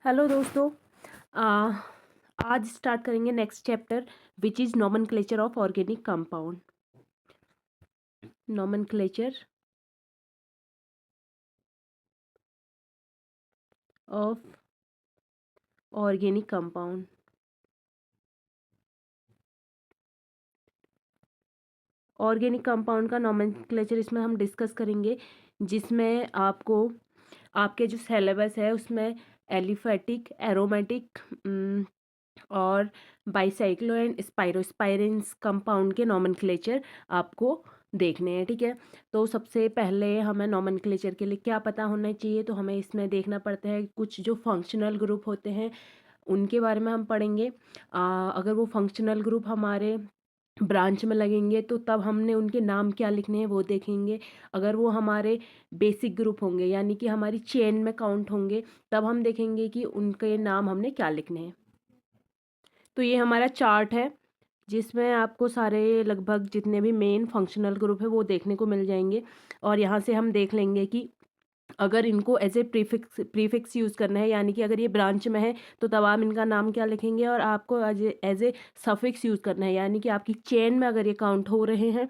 Hello दोस्तों। आ, आज start करेंगे next chapter which is nomenclature of organic compound. Nomenclature of organic compound. Organic compound का nomenclature इसमें हम डिस्कस करेंगे, जिसमें आपको आपके जो सिलेबस है उसमें एलिफेटिक, एरोमेटिक और बाईसाइक्लो एंड स्पाइरोस्पाइरेंस कंपाउंड के नॉमेनक्लेचर आपको देखने हैं। ठीक है, तो सबसे पहले हमें नॉमेनक्लेचर के लिए क्या पता होना चाहिए, तो हमें इसमें देखना पड़ता है कुछ जो फंक्शनल ग्रुप होते हैं उनके बारे में हम पढ़ेंगे। अगर वो फंक्शनल ग्रुप हमारे ब्रांच में लगेंगे तो तब हमने उनके नाम क्या लिखने हैं वो देखेंगे। अगर वो हमारे बेसिक ग्रुप होंगे यानी कि हमारी चेन में काउंट होंगे तब हम देखेंगे कि उनके नाम हमने क्या लिखने हैं। तो ये हमारा चार्ट है जिसमें आपको सारे लगभग जितने भी मेन फंक्शनल ग्रुप है वो देखने को मिल जाएंगे। और यहाँ से हम देख लेंगे कि अगर इनको एज ए प्रीफिक्स यूज़ करना है यानी कि अगर ये ब्रांच में है तो तब आप इनका नाम क्या लिखेंगे, और आपको एज ए सफिक्स यूज़ करना है यानी कि आपकी चेन में अगर ये काउंट हो रहे हैं,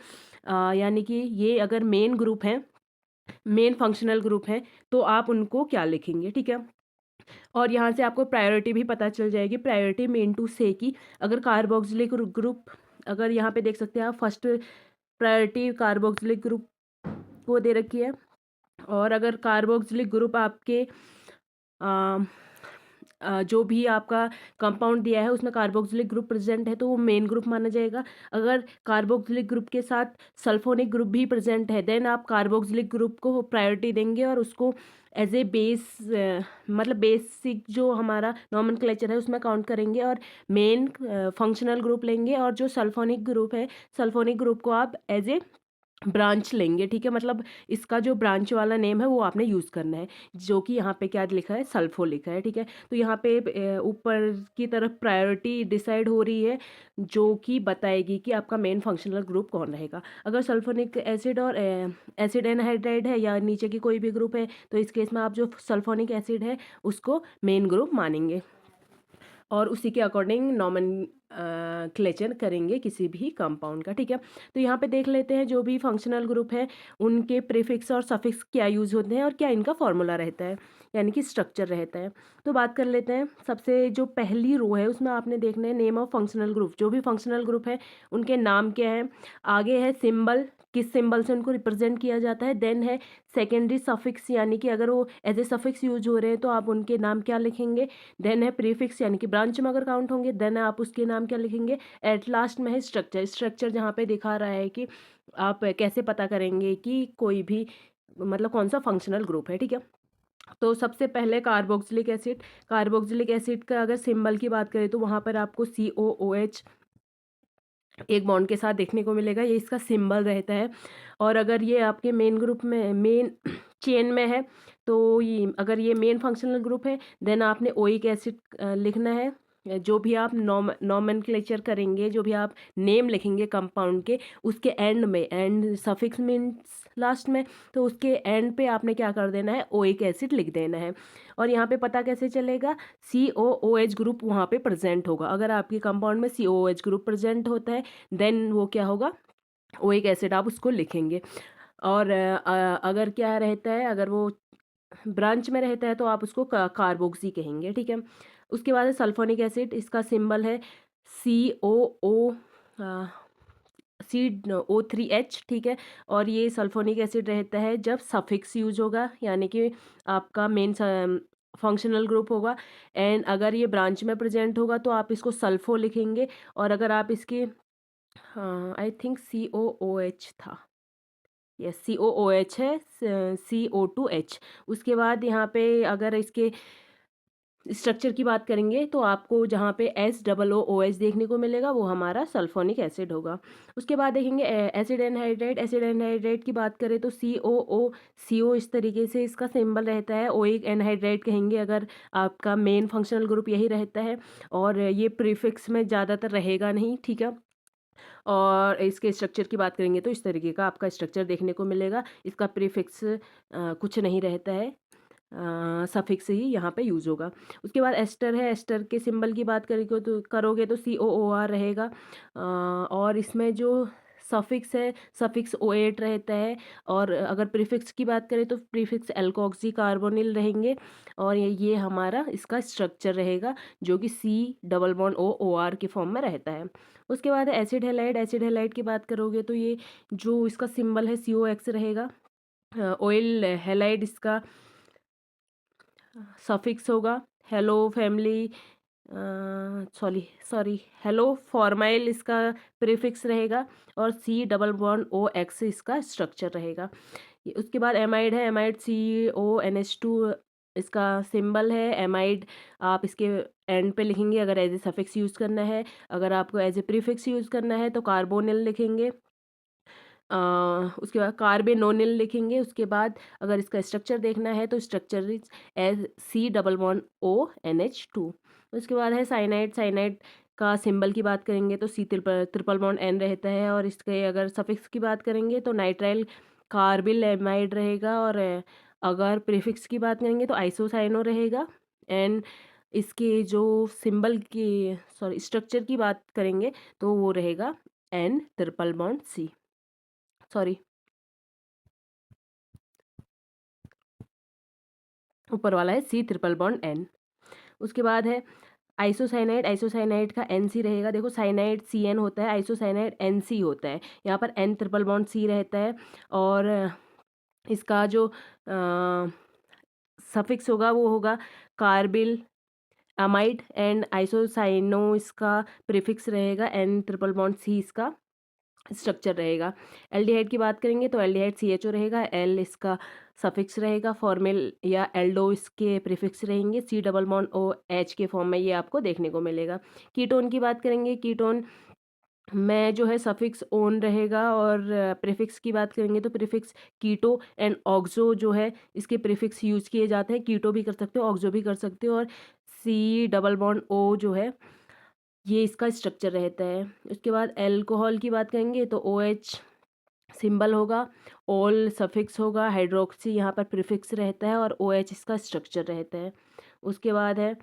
यानी कि ये अगर मेन ग्रुप हैं, मेन फंक्शनल ग्रुप हैं, तो आप उनको क्या लिखेंगे। ठीक है, और यहाँ से आपको प्रायोरिटी भी पता चल जाएगी। प्रायोरिटी मेन टू से कि अगर कार्बोक्सिलिक ग्रुप, अगर यहाँ पे देख सकते हैं आप फर्स्ट प्रायोरिटी कार्बोक्सिलिक ग्रुप को दे रखी है, और अगर कार्बोक्सिलिक ग्रुप आपके जो भी आपका कंपाउंड दिया है उसमें कार्बोक्सिलिक ग्रुप प्रेजेंट है तो वो मेन ग्रुप माना जाएगा। अगर कार्बोक्सिलिक ग्रुप के साथ सल्फोनिक ग्रुप भी प्रेजेंट है देन आप कार्बोक्सिलिक ग्रुप को प्रायोरिटी देंगे और उसको एज ए बेस, मतलब बेसिक जो हमारा नॉमेनक्लेचर है उसमें काउंट करेंगे, और मेन फंक्शनल ग्रुप लेंगे, और जो सल्फोनिक ग्रुप है सल्फोनिक ग्रुप को आप एज ए ब्रांच लेंगे। ठीक है, मतलब इसका जो ब्रांच वाला नेम है वो आपने यूज़ करना है, जो कि यहाँ पे क्या लिखा है, सल्फो लिखा है। ठीक है, तो यहाँ पे ऊपर की तरफ प्रायोरिटी डिसाइड हो रही है जो कि बताएगी कि आपका मेन फंक्शनल ग्रुप कौन रहेगा। अगर सल्फोनिक एसिड और एसिड एनहाइड्राइड है या नीचे की कोई भी ग्रुप है तो इस केस में आप जो सल्फोनिक एसिड है उसको मेन ग्रुप मानेंगे और उसी के अकॉर्डिंग क्लेचर करेंगे किसी भी कंपाउंड का। ठीक है, तो यहाँ पे देख लेते हैं जो भी फंक्शनल ग्रुप है उनके प्रीफिक्स और सफिक्स क्या यूज़ होते हैं और क्या इनका फॉर्मूला रहता है यानी कि स्ट्रक्चर रहता है। तो बात कर लेते हैं, सबसे जो पहली रो है उसमें आपने देखना है नेम ऑफ फंक्शनल ग्रुप। जो भी फंक्शनल ग्रुप है उनके नाम क्या है, आगे है सिंबल, किस सिंबल से उनको रिप्रेजेंट किया जाता है, देन है सेकेंडरी सफिक्स यानी कि अगर वो एज ए सफिक्स यूज हो रहे हैं तो आप उनके नाम क्या लिखेंगे, देन है प्रीफिक्स यानी कि ब्रांच में अगर काउंट होंगे देन आप उसके नाम क्या लिखेंगे, एट लास्ट में है स्ट्रक्चर। स्ट्रक्चर जहाँ पे दिखा रहा है कि आप कैसे पता करेंगे कि कोई भी मतलब कौन सा फंक्शनल ग्रुप है। ठीक है, तो सबसे पहले कार्बोक्सिलिक एसिड। कार्बोक्सिलिक एसिड का अगर सिंबल की बात करें तो वहाँ पर आपको COOH एक बॉन्ड के साथ देखने को मिलेगा, ये इसका सिंबल रहता है। और अगर ये आपके मेन ग्रुप में, मेन चेन में है, तो ये अगर ये मेन फंक्शनल ग्रुप है देन आपने ओइक एसिड लिखना है। जो भी आप नॉमेनक्लेचर करेंगे, जो भी आप नेम लिखेंगे कंपाउंड के, उसके एंड में, एंड सफिक्स मीन्स लास्ट में, तो उसके एंड पे आपने क्या कर देना है, ओइक एसिड लिख देना है। और यहाँ पे पता कैसे चलेगा, COOH ग्रुप वहाँ पे प्रेजेंट होगा। अगर आपके कंपाउंड में COOH ग्रुप प्रेजेंट होता है देन वो क्या होगा, ओइक एसिड आप उसको लिखेंगे। और अगर क्या रहता है, अगर वो ब्रांच में रहता है तो आप उसको कार्बोक्सी कहेंगे। ठीक है, उसके बाद है सल्फोनिक एसिड, इसका सिंबल है COO C O3H। ठीक है, और ये सल्फोनिक एसिड रहता है जब सफिक्स यूज होगा यानी कि आपका मेन फंक्शनल ग्रुप होगा, एंड अगर ये ब्रांच में प्रेजेंट होगा तो आप इसको सल्फो लिखेंगे। और अगर आप इसके, हाँ आई थिंक COOH था, यस COOH है, CO2H। उसके बाद यहाँ पे अगर इसके स्ट्रक्चर की बात करेंगे तो आपको जहाँ पे SOOH देखने को मिलेगा वो हमारा सल्फोनिक एसिड होगा। उसके बाद देखेंगे एसिड एनहाइड्राइड। एसिड एनहाइड्राइड की बात करें तो COO इस तरीके से इसका सिंबल रहता है, ओइक एनहाइड्राइड कहेंगे अगर आपका मेन फंक्शनल ग्रुप यही रहता है, और ये प्रीफिक्स में ज़्यादातर रहेगा नहीं। ठीक है, और इसके स्ट्रक्चर की बात करेंगे तो इस तरीके का आपका स्ट्रक्चर देखने को मिलेगा, इसका प्रीफिक्स कुछ नहीं रहता है। सफिक्स ही यहाँ पे यूज़ होगा। उसके बाद एस्टर है, एस्टर के सिंबल की बात करोगे तो COOR रहेगा। और इसमें जो सफिक्स है, सफिक्स OH रहता है। और अगर प्रीफिक्स की बात करें तो प्रीफिक्स एल्कोक्सी कार्बोनिल रहेंगे। और ये हमारा इसका स्ट्रक्चर रहेगा, जो कि C++OOR के फॉर्म में रहता है। उसके बाद एसिड हैलाइड, एसिड हैलाइड की बात करोगे तो ये जो इसका सिंबल है COX रहेगा। ऑयल हैलाइड इसका सफिक्स होगा। Hello family, sorry sorry hello formyl इसका प्रीफिक्स रहेगा। और C++OX इसका स्ट्रक्चर रहेगा। उसके बाद एमाइड है, एमाइड CONH2 इसका सिंबल है। एमाइड आप इसके एंड पे लिखेंगे अगर एज ए सफिक्स यूज़ करना है। अगर आपको एज ए प्रीफिक्स यूज़ करना है तो कार्बोनिल लिखेंगे। उसके बाद कार्बेनोनिल लिखेंगे। उसके बाद अगर इसका स्ट्रक्चर देखना है तो स्ट्रक्चर इज एज C++ONH2। उसके बाद है साइनाइड, साइनाइड का सिंबल की बात करेंगे तो C++N रहता है। और इसके अगर सफिक्स की बात करेंगे तो नाइट्राइल कार्बिल एमाइड रहेगा। और अगर प्रीफिक्स की बात करेंगे तो आइसोसाइनो रहेगा। एंड इसके जो सिंबल की सॉरी स्ट्रक्चर की बात करेंगे तो वो रहेगा N++C, सॉरी ऊपर वाला है C++N। उसके बाद है आइसोसाइनाइड, आइसोसाइनाइड का NC रहेगा। देखो साइनाइड CN होता है, आइसोसाइनाइड NC होता है। यहाँ पर N++C रहता है। और इसका जो सफिक्स होगा वो होगा कार्बिल अमाइड। एंड आइसोसाइनो इसका प्रीफिक्स रहेगा। N++C इसका स्ट्रक्चर रहेगा। एल्डिहाइड की बात करेंगे तो एल्डिहाइड CHO रहेगा। एल इसका सफिक्स रहेगा। फॉर्मिल या एल्डो इसके प्रीफिक्स रहेंगे। C++OH के फॉर्म में ये आपको देखने को मिलेगा। कीटोन की बात करेंगे, कीटोन में जो है सफिक्स ओन रहेगा। और प्रीफिक्स की बात करेंगे तो प्रीफिक्स कीटो एंड ऑक्सो जो है इसके प्रीफिक्स यूज़ किए जाते हैं। कीटो भी कर सकते हो, ऑक्सो भी कर सकते हो। और C++O जो है ये इसका स्ट्रक्चर रहता है। उसके बाद एल्कोहल की बात करेंगे तो OH सिंबल होगा, ओल सफिक्स होगा, हाइड्रोक्सी यहाँ पर प्रीफिक्स रहता है और OH इसका स्ट्रक्चर रहता है। उसके बाद है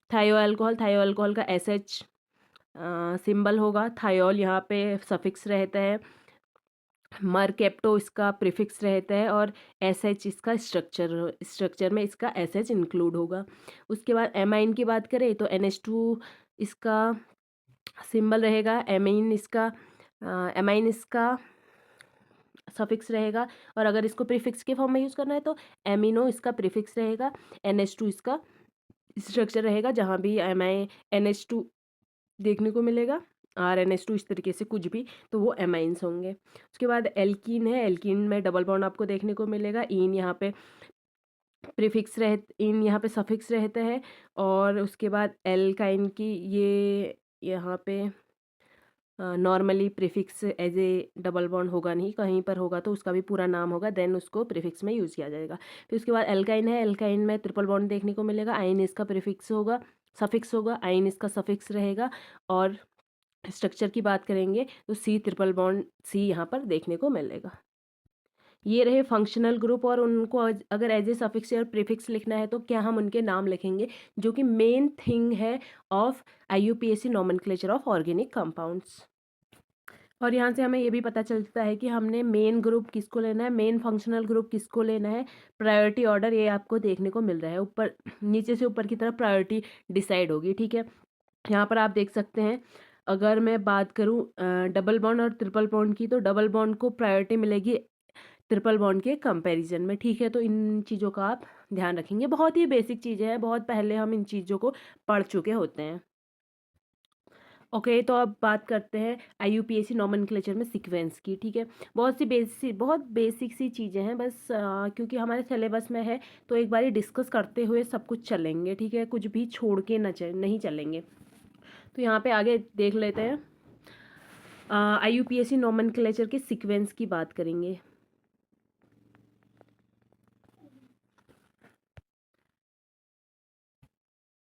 थायो अल्कोहल, थायो अल्कोहल का SH सिंबल होगा। थायोल यहाँ पे सफिक्स रहता है। मरकेप्टो इसका प्रीफिक्स रहता है। और SH इसका स्ट्रक्चर में इसका SH इंक्लूड होगा। उसके बाद एमाइन की बात करें तो NH2 इसका सिंबल रहेगा। एमाइन इसका सफिक्स रहेगा। और अगर इसको प्रीफिक्स के फॉर्म में यूज़ करना है तो एमिनो इसका प्रीफिक्स रहेगा। NH2 इसका स्ट्रक्चर रहेगा। जहाँ भी NH2 देखने को मिलेगा, RNH2 इस तरीके से कुछ भी, तो वो एमाइंस होंगे। उसके बाद एल्कीन है, एल्कीन में डबल बॉन्ड आपको देखने को मिलेगा। इन यहाँ पे इन यहाँ पे सफिक्स रहता है। और उसके बाद एल्काइन की ये यहाँ पे normally prefix as a double bond होगा नहीं, कहीं पर होगा तो उसका भी पूरा नाम होगा, देन उसको प्रीफिक्स में यूज़ किया जाएगा। फिर उसके बाद एल्काइन है, एल्काइन में ट्रिपल बॉन्ड देखने को मिलेगा। आइन इसका प्रीफिक्स होगा, सफिक्स होगा, आइन इसका सफिक्स रहेगा। और स्ट्रक्चर की बात करेंगे तो C++C यहाँ पर देखने को मिलेगा। ये रहे फंक्शनल ग्रुप। और उनको अगर एज ए सफिक्स और प्रीफिक्स लिखना है तो क्या हम उनके नाम लिखेंगे, जो कि मेन थिंग है of IUPAC nomenclature of organic compounds. और यहाँ से हमें ये भी पता चलता है कि हमने मेन ग्रुप किसको लेना है, मेन फंक्शनल ग्रुप किसको लेना है। प्रायोरिटी ऑर्डर ये आपको देखने को मिल रहा है, ऊपर नीचे से ऊपर की तरफ प्रायोरिटी डिसाइड होगी, ठीक है। यहाँ पर आप देख सकते हैं, अगर मैं बात करूँ डबल बॉन्ड और ट्रिपल बॉन्ड की, तो डबल बॉन्ड को प्रायोरिटी मिलेगी ट्रिपल बॉन्ड के कंपैरिजन में, ठीक है। तो इन चीज़ों का आप ध्यान रखेंगे। बहुत ही बेसिक चीज़ें हैं, बहुत पहले हम इन चीज़ों को पढ़ चुके होते हैं। ओके, तो अब बात करते हैं IUPAC नॉमेनक्लेचर में सीक्वेंस की, ठीक है। बहुत बेसिक सी चीज़ें हैं बस, क्योंकि हमारे सिलेबस में है तो एक बारी डिस्कस करते हुए सब कुछ चलेंगे, ठीक है। कुछ भी छोड़ के नहीं चलेंगे। तो यहाँ पे आगे देख लेते हैं, IUPAC नॉमेनक्लेचर के सीक्वेंस की बात करेंगे।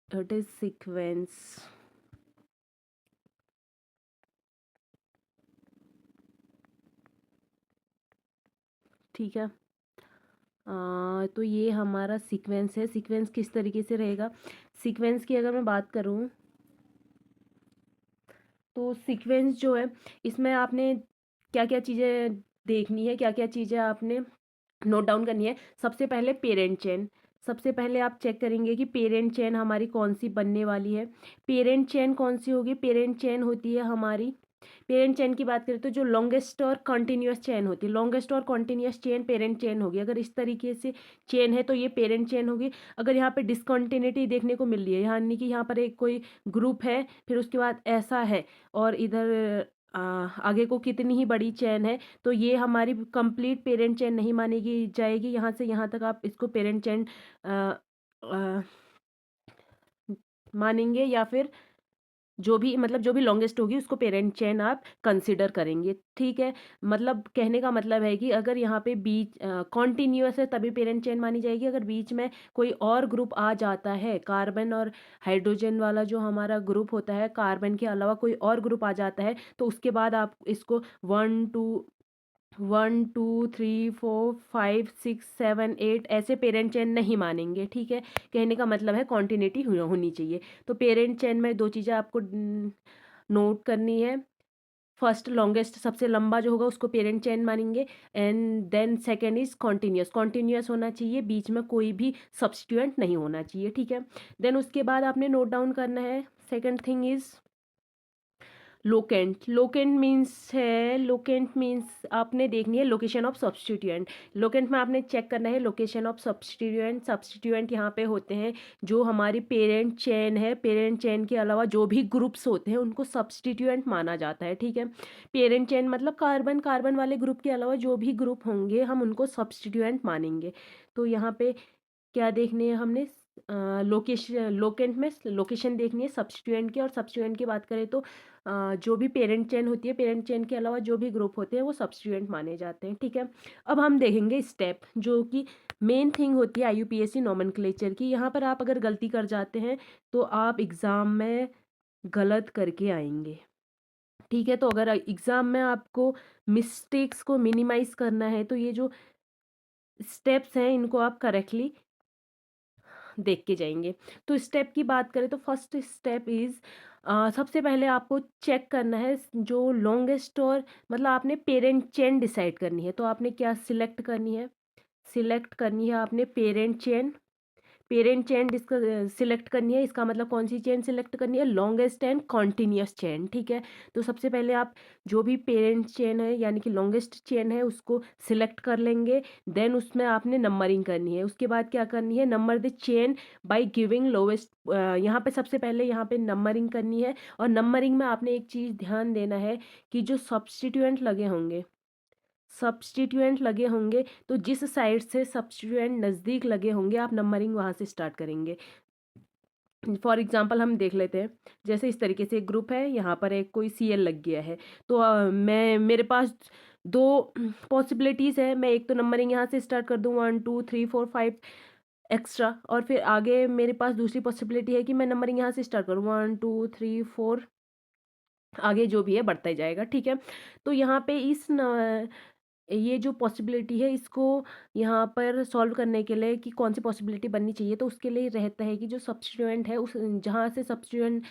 इट इज सीक्वेंस, ठीक है। तो ये हमारा सीक्वेंस है। सीक्वेंस किस तरीके से रहेगा, सीक्वेंस की अगर मैं बात करूँ तो सीक्वेंस जो है इसमें आपने क्या क्या चीज़ें देखनी है, क्या क्या चीज़ें आपने नोट डाउन करनी है। सबसे पहले पेरेंट चेन, सबसे पहले आप चेक करेंगे कि पेरेंट चेन हमारी कौन सी बनने वाली है। पेरेंट चेन कौन सी होगी, पेरेंट चेन होती है हमारी, पेरेंट चेन की बात करें तो जो लॉन्गेस्ट और कंटिन्यूअस चेन होती है, लॉन्गेस्ट और कंटिन्यूअस चेन पेरेंट चेन होगी। अगर इस तरीके से चेन है तो ये पेरेंट चेन होगी। अगर यहाँ पे डिसकंटिन्यूटी देखने को मिल रही है, यानी कि यहाँ पर एक कोई ग्रुप है, फिर उसके बाद ऐसा है और इधर आगे को कितनी ही बड़ी चेन है, तो ये हमारी कंप्लीट पेरेंट चेन नहीं मानेगी जाएगी। यहाँ से यहाँ तक आप इसको पेरेंट चेन मानेंगे, या फिर जो भी मतलब जो भी लॉन्गेस्ट होगी उसको पेरेंट चेन आप कंसिडर करेंगे, ठीक है। मतलब कहने का मतलब है कि अगर यहाँ पे बीच कॉन्टिन्यूअस है तभी पेरेंट चेन मानी जाएगी। अगर बीच में कोई और ग्रुप आ जाता है, कार्बन और हाइड्रोजन वाला जो हमारा ग्रुप होता है, कार्बन के अलावा कोई और ग्रुप आ जाता है, तो उसके बाद आप इसको 1 2 3 4 5 6 7 8 ऐसे पेरेंट चेन नहीं मानेंगे, ठीक है। कहने का मतलब है कॉन्टिन्यूटी होनी चाहिए। तो पेरेंट चेन में दो चीज़ें आपको नोट करनी है। फर्स्ट लॉन्गेस्ट सबसे लंबा जो होगा उसको पेरेंट चेन मानेंगे, and then second is continuous, continuous होना चाहिए, बीच में कोई भी सब्स्टिट्यूएंट नहीं होना चाहिए, ठीक है। देन उसके बाद आपने नोट डाउन करना है, second thing is locant. Locant means है, लोकेंट मीन्स आपने देखनी है लोकेशन ऑफ सब्स्टिट्यूएंट। लोकेंट में आपने चेक करना है लोकेशन ऑफ सब्स्टिट्यूएंट। सब्स्टिट्यूएंट यहाँ पे होते हैं जो हमारी पेरेंट चेन है, पेरेंट चेन के अलावा जो भी ग्रुप्स होते हैं उनको सब्स्टिट्यूएंट माना जाता है, ठीक है। पेरेंट चेन मतलब कार्बन, कार्बन वाले ग्रुप के अलावा जो भी ग्रुप होंगे हम उनको सब्स्टिट्यूएंट मानेंगे। तो यहाँ पे क्या देखने है हमने, लोकेशन, लोकेंट में लोकेशन देखनी है सब्स्टिट्यूएंट की। और सब्स्टिट्यूएंट की बात करें तो जो भी पेरेंट चेन होती है, पेरेंट चेन के अलावा जो भी ग्रुप होते हैं वो सब्स्टिट्यूएंट माने जाते हैं, ठीक है। अब हम देखेंगे स्टेप जो कि मेन थिंग होती है आईयूपीएसी नोमेनक्लेचर की। यहाँ पर आप अगर गलती कर जाते हैं तो आप एग्ज़ाम में गलत करके आएंगे, ठीक है। तो अगर एग्ज़ाम में आपको मिस्टेक्स को मिनिमाइज करना है तो ये जो स्टेप्स हैं इनको आप करेक्टली देख के जाएंगे। तो स्टेप की बात करें तो फर्स्ट स्टेप इज़, सबसे पहले आपको चेक करना है जो लॉन्गेस्ट और मतलब आपने पेरेंट चेन डिसाइड करनी है। तो आपने क्या सिलेक्ट करनी है, सिलेक्ट करनी है आपने पेरेंट चेन। पेरेंट चेन जिसका सिलेक्ट करनी है, इसका मतलब कौन सी चेन सिलेक्ट करनी है, लॉन्गेस्ट एंड कॉन्टिन्यूअस चेन, ठीक है। तो सबसे पहले आप जो भी पेरेंट चेन है यानी कि लॉन्गेस्ट चेन है उसको सिलेक्ट कर लेंगे। देन उसमें आपने नंबरिंग करनी है। उसके बाद क्या करनी है, number the chain by giving lowest. यहाँ पे सबसे पहले यहाँ पे नंबरिंग करनी है। और नंबरिंग में आपने एक चीज़ ध्यान देना है कि जो सब्स्टिट्यूएंट लगे होंगे, सब्स्टिट्यूएंट लगे होंगे तो जिस साइड से सब्स्टिट्यूएंट नज़दीक लगे होंगे आप नंबरिंग वहाँ से स्टार्ट करेंगे। फॉर एग्जांपल हम देख लेते हैं, जैसे इस तरीके से एक ग्रुप है, यहाँ पर एक कोई सीएल लग गया है, तो मैं मेरे पास दो पॉसिबिलिटीज़ है। मैं एक तो नंबरिंग यहाँ से स्टार्ट कर दूँ 1 2 3 4 5 एक्स्ट्रा, और फिर आगे मेरे पास दूसरी पॉसिबिलिटी है कि मैं नंबरिंग यहाँ से स्टार्ट करूँ 1 2 3 4, आगे जो भी है बढ़ता ही जाएगा, ठीक है। तो यहाँ पे ये जो पॉसिबिलिटी है इसको यहाँ पर सॉल्व करने के लिए कि कौन सी पॉसिबिलिटी बननी चाहिए, तो उसके लिए रहता है कि जो सब्स्टिट्यूएंट है उस जहाँ से सब्स्टिट्यूएंट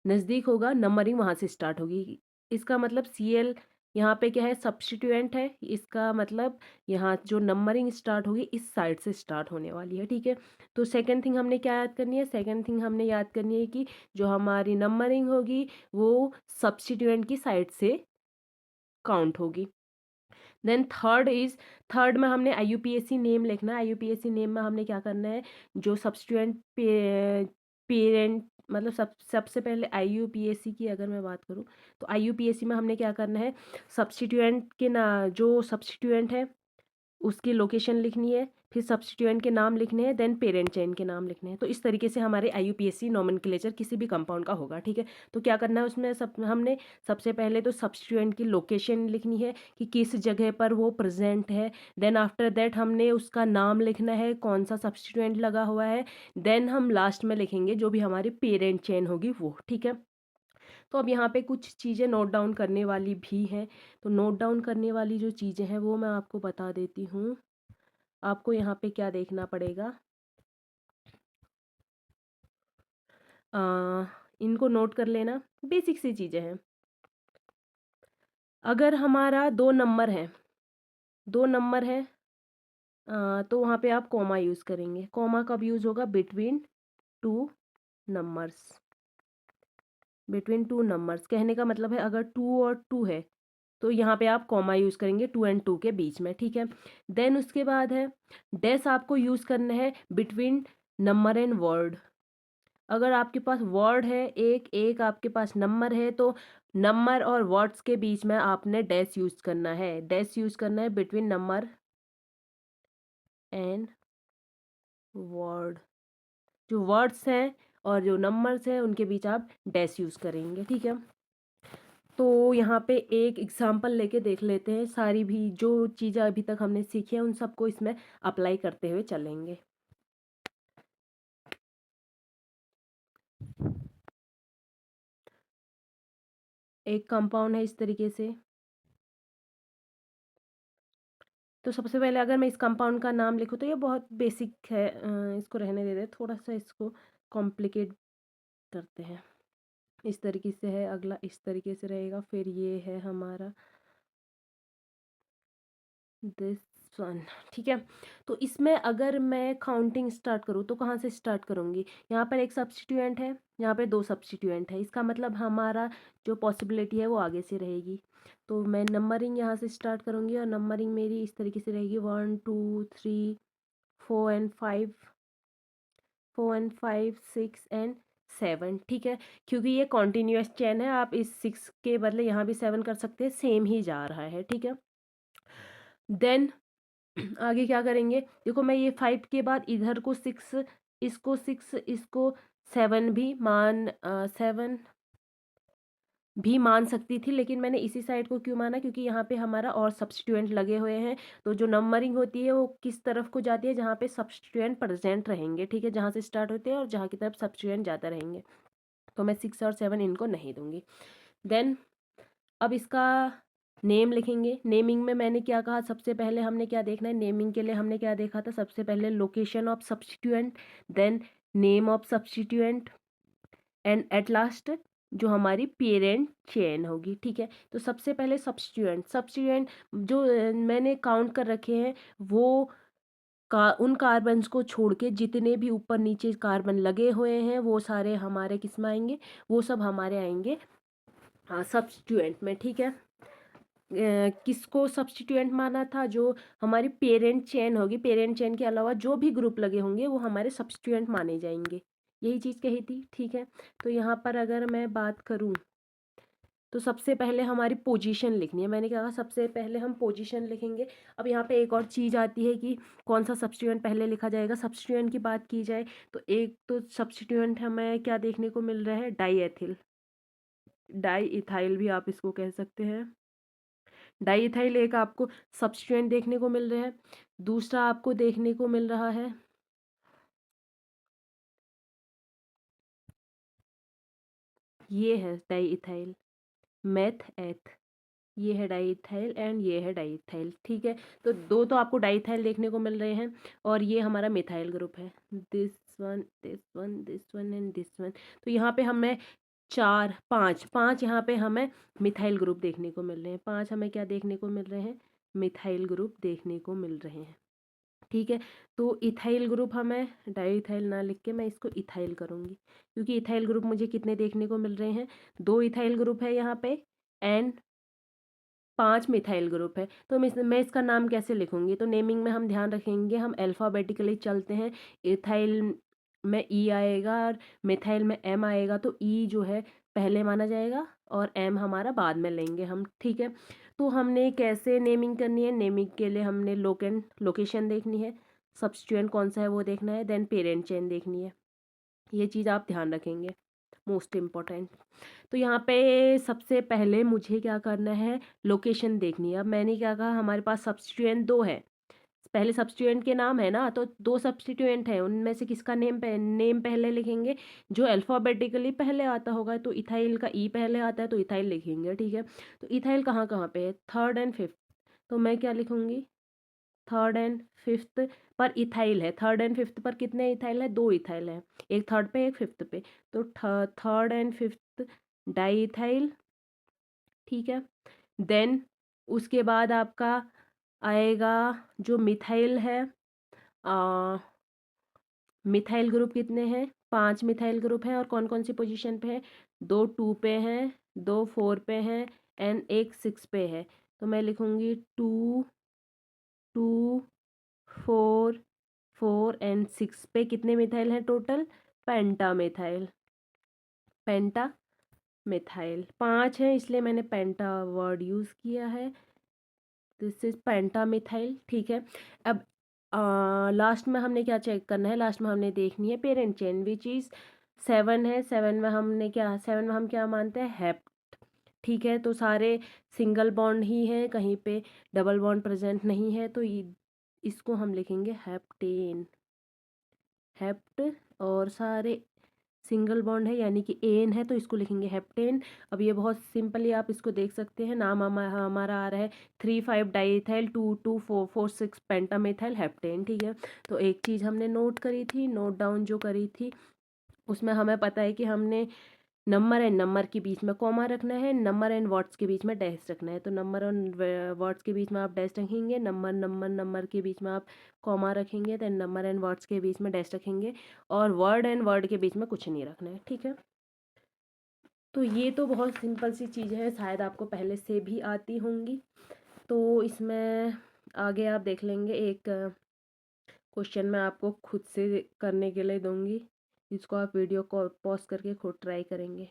नज़दीक होगा नंबरिंग वहाँ से स्टार्ट होगी। इसका मतलब सीएल यहाँ पे क्या है, सब्स्टिट्यूएंट है, इसका मतलब यहाँ जो नंबरिंग स्टार्ट होगी इस साइड से स्टार्ट होने वाली है, ठीक है। तो सेकंड थिंग हमने क्या याद करनी है, सेकंड थिंग हमने याद करनी है कि जो हमारी नंबरिंग होगी वो सब्स्टिट्यूएंट की साइड से काउंट होगी। देन थर्ड इज, थर्ड में हमने आईयूपीएसी नेम लिखना है। आईयूपीएसी नेम में हमने क्या करना है, जो सब्स्टिट्यूएंट पेरेंट मतलब सबसे पहले आईयूपीएसी की अगर मैं बात करूं तो आईयूपीएसी में हमने क्या करना है, सब्स्टिट्यूएंट के ना जो सब्स्टिट्यूएंट है उसकी लोकेशन लिखनी है, फिर सब्स्टिट्यूएंट के नाम लिखने हैं, देन पेरेंट चेन के नाम लिखने हैं। तो इस तरीके से हमारे आईयूपीएसी नोमेनक्लेचर किसी भी कंपाउंड का होगा, ठीक है। तो क्या करना है उसमें, हमने सबसे पहले तो सब्स्टिट्यूएंट की लोकेशन लिखनी है कि किस जगह पर वो प्रेजेंट है। देन आफ्टर दैट हमने उसका नाम लिखना है, कौन सा सब्स्टिट्यूएंट लगा हुआ है। देन हम लास्ट में लिखेंगे जो भी हमारी पेरेंट चेन होगी वो, ठीक है। तो अब यहाँ पे कुछ चीज़ें नोट डाउन करने वाली भी हैं। तो नोट डाउन करने वाली जो चीज़ें हैं वो मैं आपको बता देती हूँ। आपको यहाँ पे क्या देखना पड़ेगा, इनको नोट कर लेना, बेसिक सी चीज़ें हैं। अगर हमारा 2 नंबर है, 2 नंबर है, तो वहाँ पे आप कॉमा यूज़ करेंगे। कॉमा कब यूज़ होगा, between two numbers. Between two numbers कहने का मतलब है अगर 2 और 2 है तो यहाँ पे आप कॉमा यूज़ करेंगे 2 और 2 के बीच में, ठीक है। देन उसके बाद है डैश, आपको यूज़ करना है बिटवीन नंबर एंड वर्ड। अगर आपके पास वर्ड है एक, एक आपके पास नंबर है, तो नंबर और वर्ड्स के बीच में आपने डैश यूज़ करना है। डैश यूज़ करना है बिटवीन नंबर एंड वर्ड। जो वर्ड्स हैं और जो नंबर्स हैं उनके बीच आप डैश यूज़ करेंगे, ठीक है। तो यहाँ पे एक एग्जांपल लेके देख लेते हैं, सारी भी जो चीज़ें अभी तक हमने सीखी हैं उन सबको इसमें अप्लाई करते हुए चलेंगे। एक कंपाउंड है इस तरीके से, तो सबसे पहले अगर मैं इस कंपाउंड का नाम लिखूँ तो ये बहुत बेसिक है, इसको रहने दे दे, थोड़ा सा इसको कॉम्प्लिकेट करते हैं। इस तरीके से है, अगला इस तरीके से रहेगा, फिर ये है हमारा दिस वन, ठीक है। तो इसमें अगर मैं काउंटिंग स्टार्ट करूँ तो कहाँ से स्टार्ट करूँगी, यहाँ पर एक सब्स्टिट्यूएंट है, यहाँ पे 2 सब्स्टिट्यूएंट है, इसका मतलब हमारा जो पॉसिबिलिटी है वो आगे से रहेगी। तो मैं नंबरिंग यहाँ से स्टार्ट करूँगी और नंबरिंग मेरी इस तरीके से रहेगी 1 2 3 4 एंड 5, 4 एंड 5 6 एंड 7, ठीक है। क्योंकि ये कॉन्टिन्यूस चेन है, आप इस 6 के बदले यहाँ भी 7 कर सकते हैं, सेम ही जा रहा है, ठीक है। देन आगे क्या करेंगे, देखो मैं ये 5 के बाद इधर को 6, इसको 6, इसको 7 भी 7 भी मान सकती थी, लेकिन मैंने इसी साइड को क्यों माना, क्योंकि यहाँ पे हमारा और सब्स्टिट्यूएंट लगे हुए हैं। तो जो नंबरिंग होती है वो किस तरफ को जाती है, जहाँ पे सब्स्टिट्यूएंट प्रेजेंट रहेंगे, ठीक है, जहाँ से स्टार्ट होते हैं और जहाँ की तरफ सब्स्टिट्यूएंट जाता रहेंगे। तो मैं 6 और 7 इनको नहीं दूंगी। देन अब इसका नेम लिखेंगे। नेमिंग में मैंने क्या कहा, सबसे पहले हमने क्या देखना है, नेमिंग के लिए हमने क्या देखा था, सबसे पहले location of substituent, then name of substituent, and at last जो हमारी पेरेंट चेन होगी, ठीक है। तो सबसे पहले सब्स्टिट्यूएंट, सब्स्टिट्यूएंट जो मैंने काउंट कर रखे हैं वो उन कार्बन्स को छोड़ के जितने भी ऊपर नीचे कार्बन लगे हुए हैं वो सारे हमारे किस में आएंगे, वो सब हमारे आएंगे सब्स्टिट्यूएंट में, ठीक है। किसको सब्स्टिट्यूएंट माना था, जो हमारी पेरेंट चेन होगी, पेरेंट चेन के अलावा जो भी ग्रुप लगे होंगे वो हमारे सब्स्टिट्यूएंट माने जाएंगे, यही चीज़ कही थी, ठीक है। तो यहाँ पर अगर मैं बात करूँ तो सबसे पहले हमारी पोजीशन लिखनी है, मैंने कहा सबसे पहले हम पोजीशन लिखेंगे। अब यहाँ पे एक और चीज़ आती है कि कौन सा सब्स्टिट्यूएंट पहले लिखा जाएगा। सब्स्टिट्यूएंट की बात की जाए तो एक तो सब्स्टिट्यूएंट हमें क्या देखने को मिल रहा है, डाई एथिल, डाई इथाइल भी आप इसको कह सकते हैं। डाई इथाइल एक आपको सब्स्टिट्यूएंट देखने को मिल रहा है। दूसरा आपको देखने को मिल रहा है ये है डाई इथाइल, मेथ एथ, ये है डाईइथाइल एंड ये है डाईइथाइल, ठीक है। तो दो तो आपको डाईइथाइल देखने को मिल रहे हैं और ये हमारा मिथाइल ग्रुप है, this one this one this one and this one. तो यहाँ पे हमें 4 5 5 यहाँ पे हमें मिथाइल ग्रुप देखने को मिल रहे हैं, 5 हमें क्या देखने को मिल रहे हैं, मिथाइल ग्रुप देखने को मिल रहे हैं, ठीक है। तो इथाइल ग्रुप हमें डाईइथाइल ना लिख के मैं इसको इथाइल करूँगी, क्योंकि इथाइल ग्रुप मुझे कितने देखने को मिल रहे हैं, 2 इथाइल ग्रुप है यहाँ पे एंड 5 मिथाइल ग्रुप है। तो मैं इसका नाम कैसे लिखूंगी, तो नेमिंग में हम ध्यान रखेंगे, हम अल्फ़ाबेटिकली चलते हैं। इथाइल में ई आएगा और मिथाइल में एम आएगा, तो ई जो है पहले माना जाएगा और एम हमारा बाद में लेंगे हम, ठीक है। तो हमने कैसे नेमिंग करनी है, नेमिंग के लिए हमने लोकेशन देखनी है, सब्स्टिट्यूएंट कौन सा है वो देखना है, देन पेरेंट चेन देखनी है, ये चीज़ आप ध्यान रखेंगे, मोस्ट इम्पॉर्टेंट। तो यहाँ पे सबसे पहले मुझे क्या करना है, लोकेशन देखनी है। अब मैंने क्या कहा, हमारे पास सब्स्टिट्यूएंट 2 है, पहले सब्स्टिट्यूएंट के नाम है ना, तो 2 सब्स्टिट्यूएंट है, उनमें से किसका नेम पहले लिखेंगे, जो अल्फ़ाबेटिकली पहले आता होगा। तो इथाइल का ई पहले आता है तो इथाइल लिखेंगे, ठीक है। तो इथाइल कहाँ कहाँ पे है, 3rd एंड 5th, तो मैं क्या लिखूँगी, थर्ड एंड फिफ्थ पर इथाइल है। थर्ड एंड फिफ्थ पर कितने इथाइल है? 2 इथाइल है, एक थर्ड पे एक फिफ्थ पे। तो third and fifth di ethyl, ठीक है। देन उसके बाद आपका आएगा जो मिथाइल है, मिथाइल ग्रुप कितने हैं? 5 मिथाइल ग्रुप हैं। और कौन कौन सी पोजीशन पे है? 2 2 पे हैं, 2 4 पे हैं एंड एक 6 पे है। तो मैं लिखूँगी 2 2 4 4 एंड 6 पे कितने मिथाइल हैं टोटल? पेंटा मिथाइल, पेंटा मिथाइल 5 है, इसलिए मैंने पेंटा वर्ड यूज़ किया है। दिस इज पेंटा मिथाइल, ठीक है। अब लास्ट में हमने क्या चेक करना है? लास्ट में हमने देखनी है पेरेंट चेन विच इज 7 है। 7 में हमने क्या, 7 में हम क्या मानते हैं? हेप्ट, ठीक है। तो सारे सिंगल बॉन्ड ही हैं, कहीं पे डबल बॉन्ड प्रेजेंट नहीं है, तो इसको हम लिखेंगे हेप्टेन, हेप्ट। और सारे सिंगल बॉन्ड है यानी कि एन है, तो इसको लिखेंगे हेप्टेन। अब ये बहुत सिंपली आप इसको देख सकते हैं, नाम हमारा आ रहा है 3 5 डाईइथाइल 2 2 4 4 6 पेंटामिथाइल हेप्टेन, ठीक है। तो एक चीज़ हमने नोट करी थी, नोट डाउन जो करी थी, उसमें हमें पता है कि हमने नंबर एंड नंबर के बीच में कॉमा रखना है, नंबर एंड वर्ड्स के बीच में डैश रखना है। तो नंबर एंड वर्ड्स के बीच में आप डैश रखेंगे, नंबर नंबर नंबर के बीच में आप कॉमा रखेंगे, देन नंबर एंड वर्ड्स के बीच में डैश रखेंगे, और वर्ड एंड वर्ड के बीच में कुछ नहीं रखना है, ठीक है। तो ये तो बहुत सिंपल सी चीज़ है, शायद आपको पहले से भी आती होंगी। तो इसमें आगे आप देख लेंगे, एक क्वेश्चन मैं आपको खुद से करने के लिए दूंगी, इसको आप वीडियो को पॉज करके खुद ट्राई करेंगे,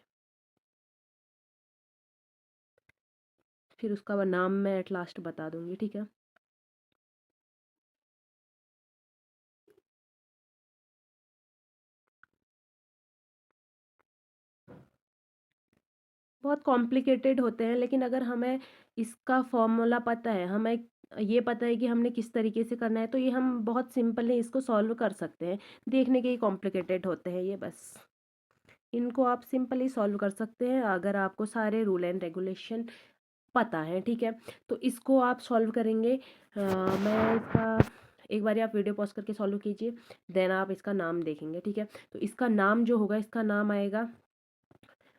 फिर उसका नाम मैं एट लास्ट बता दूंगी, ठीक है। बहुत कॉम्प्लिकेटेड होते हैं, लेकिन अगर हमें इसका फॉर्मूला पता है, हमें ये पता है कि हमने किस तरीके से करना है, तो ये हम बहुत सिंपली इसको सॉल्व कर सकते हैं। देखने के ही कॉम्प्लिकेटेड होते हैं ये, बस इनको आप सिंपली सॉल्व कर सकते हैं अगर आपको सारे रूल एंड रेगुलेशन पता है, ठीक है। तो इसको आप सॉल्व करेंगे, मैं इसका एक बार आप वीडियो पॉज करके सॉल्व कीजिए, देन आप इसका नाम देखेंगे, ठीक है। तो इसका नाम जो होगा, इसका नाम आएगा,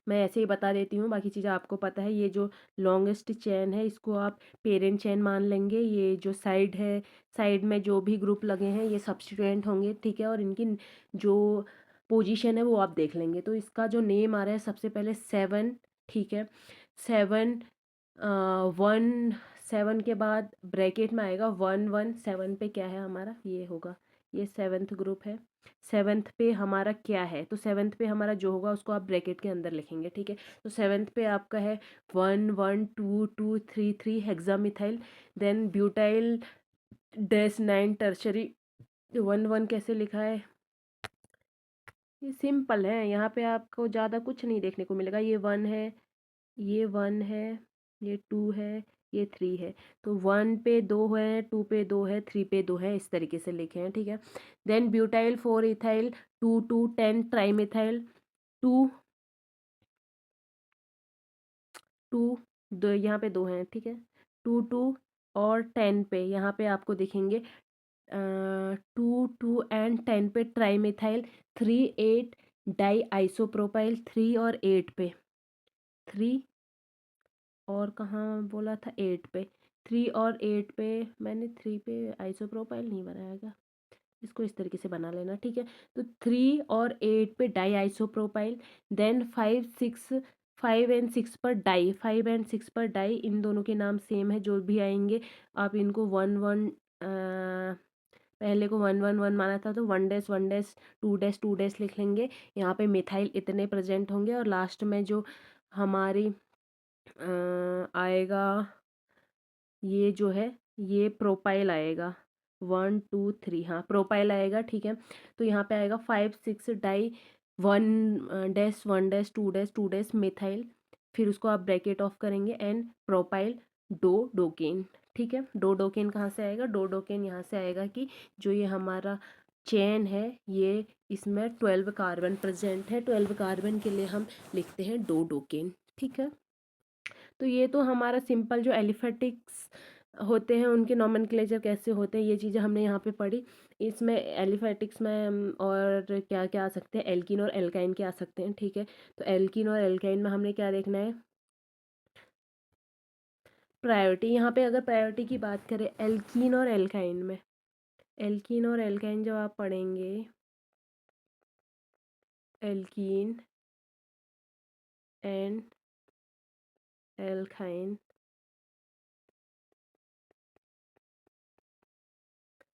मैं ऐसे ही बता देती हूँ, बाकी चीज़ें आपको पता है। ये जो लॉन्गेस्ट चेन है, इसको आप पेरेंट चेन मान लेंगे। ये जो साइड है, साइड में जो भी ग्रुप लगे हैं ये सब्स्टिट्यूएंट होंगे, ठीक है। और इनकी जो पोजीशन है वो आप देख लेंगे। तो इसका जो नेम आ रहा है, सबसे पहले 7, ठीक है। 7 1 7 के बाद ब्रैकेट में आएगा 1 1, 7 पे क्या है हमारा? ये होगा, ये 7th ग्रुप है। 7th पे हमारा क्या है? तो 7th पे हमारा जो होगा उसको आप ब्रैकेट के अंदर लिखेंगे, ठीक है। तो 7th पे आपका है 1 1 2 2 3 3 hexamethyl, then butyl dash 9 tertiary. 1 1 कैसे लिखा है? ये सिंपल है, यहाँ पे आपको ज़्यादा कुछ नहीं देखने को मिलेगा। ये 1 है, ये 1 है, ये 2 है, ये 3 है। तो 1 पे 2 है, 2 पे 2 है, 3 पे 2 है, इस तरीके से लिखे हैं, ठीक है। देन ब्यूटाइल 4 इथाइल 2 2 10 ट्राईमिथाइल 2 2 दो, यहाँ पे 2 हैं, ठीक है। 2 2 और 10 पे यहाँ पे आपको दिखेंगे 2 2 एंड 10 पे ट्राईमिथाइल 3 8 डाई आइसोप्रोपाइल 3 और 8 पे 3, और कहाँ बोला था? 8 पे 3 और 8 पे, मैंने 3 पे आइसोप्रोपाइल नहीं बनाया, इसको इस तरीके से बना लेना, ठीक है। तो 3 और 8 पे डाई आइसोप्रोपाइल, देन 5 एंड 6 पर डाई, 5 एंड 6 पर डाई, इन दोनों के नाम सेम है, जो भी आएंगे आप इनको 1 1 पहले को 1 1 1 माना था तो 1 डैश 1 डैश 2 डैश 2 डैश लिख लेंगे। यहाँ पे मिथाइल इतने प्रेजेंट होंगे, और लास्ट में जो हमारी आएगा, ये जो है ये प्रोपाइल आएगा 1 2 3, हाँ प्रोपाइल आएगा, ठीक है। तो यहाँ पे आएगा 5 6 di 1 dash 1 dash 2 dash 2 dash methyl, फिर उसको आप ब्रैकेट ऑफ करेंगे एंड प्रोपाइल डो डोकेन, ठीक है। डो डोकेन कहाँ से आएगा? डो डोकेन यहाँ से आएगा कि जो ये हमारा चेन है, ये इसमें 12 कार्बन प्रेजेंट है, 12 कार्बन के लिए हम लिखते हैं डो डोकेन, ठीक है। तो ये तो हमारा सिंपल जो एलिफेटिक्स होते हैं, उनके नोमेनक्लेचर कैसे होते हैं, ये चीज़ें हमने यहाँ पे पढ़ी। इसमें एलिफैटिक्स में और क्या क्या आ सकते हैं, एल्कीन और एल्काइन के आ सकते हैं, ठीक है। तो एल्कीन और एल्काइन में हमने क्या देखना है, प्रायोरिटी। यहाँ पे अगर प्रायोरिटी की बात करें एल्कीन और एल्काइन में, एल्कीन और एल्काइन जब आप पढ़ेंगे, एल्कीन एंड एल्काइन,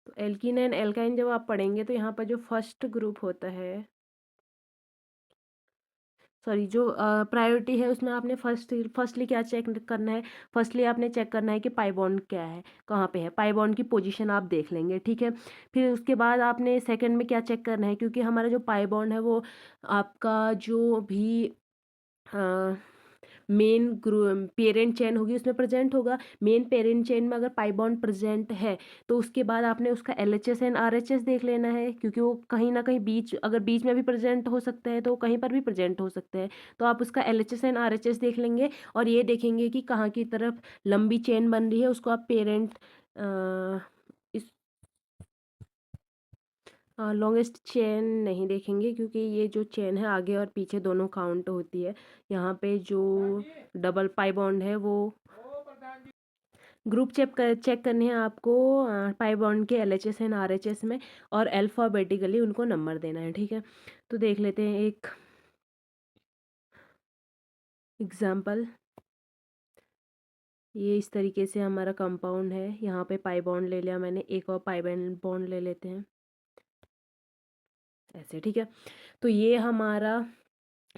तो एल्कीन एंड एल्काइन जब आप पढ़ेंगे तो यहाँ पर जो फर्स्ट ग्रुप होता है, सॉरी, जो प्रायोरिटी है उसमें आपने फर्स्टली क्या चेक करना है, फर्स्टली आपने चेक करना है कि पाई बॉन्ड क्या है, कहाँ पे है, पाई बॉन्ड की पोजीशन आप देख लेंगे, ठीक है। फिर उसके बाद आपने सेकंड में क्या चेक करना है, क्योंकि हमारा जो पाई बॉन्ड है वो आपका जो भी मेन पेरेंट चेन होगी उसमें प्रेजेंट होगा। मेन पेरेंट चेन में अगर पाई बॉन्ड प्रेजेंट है तो उसके बाद आपने उसका LHS एंड RHS देख लेना है, क्योंकि वो कहीं ना कहीं बीच, अगर बीच में भी प्रेजेंट हो सकता है तो कहीं पर भी प्रेजेंट हो सकते हैं। तो आप उसका LHS एंड RHS देख लेंगे और ये देखेंगे कि कहाँ की तरफ लंबी चेन बन रही है, उसको आप पेरेंट इस लॉन्गेस्ट चेन नहीं देखेंगे, क्योंकि ये जो चेन है आगे और पीछे दोनों काउंट होती है। यहाँ पे जो डबल पाई बॉन्ड है वो ग्रुप चेक करने हैं आपको, पाई बॉन्ड के LHS एंड RHS में, और अल्फ़ाबेटिकली उनको नंबर देना है, ठीक है। तो देख लेते हैं एक एग्जाम्पल। ये इस तरीके से हमारा कंपाउंड है, यहाँ पे पाई बॉन्ड ले लिया मैंने, एक और पाई बॉन्ड ले लेते हैं ऐसे, ठीक है। तो ये हमारा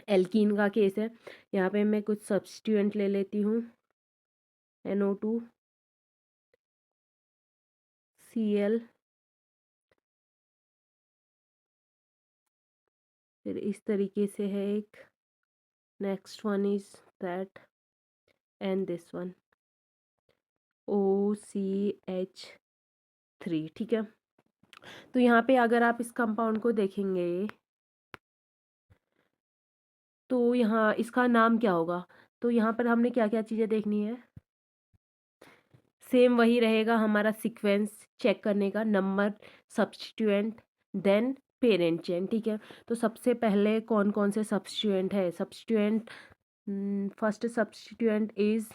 एल्कीन का केस है। यहाँ पे मैं कुछ सब्स्टिट्यूएंट ले लेती हूँ, NO2 Cl, फिर इस तरीके से है एक, next one is that, and this one OCH3, ठीक है। तो यहाँ पे अगर आप इस कंपाउंड को देखेंगे तो यहाँ इसका नाम क्या होगा, तो यहाँ पर हमने क्या क्या चीज़ें देखनी है, सेम वही रहेगा हमारा सीक्वेंस चेक करने का, number, substituent, then parent chain, ठीक है। तो सबसे पहले कौन कौन से सब्स्टिट्यूएंट है, सब्स्टिट्यूएंट, फर्स्ट सब्स्टिट्यूएंट इज,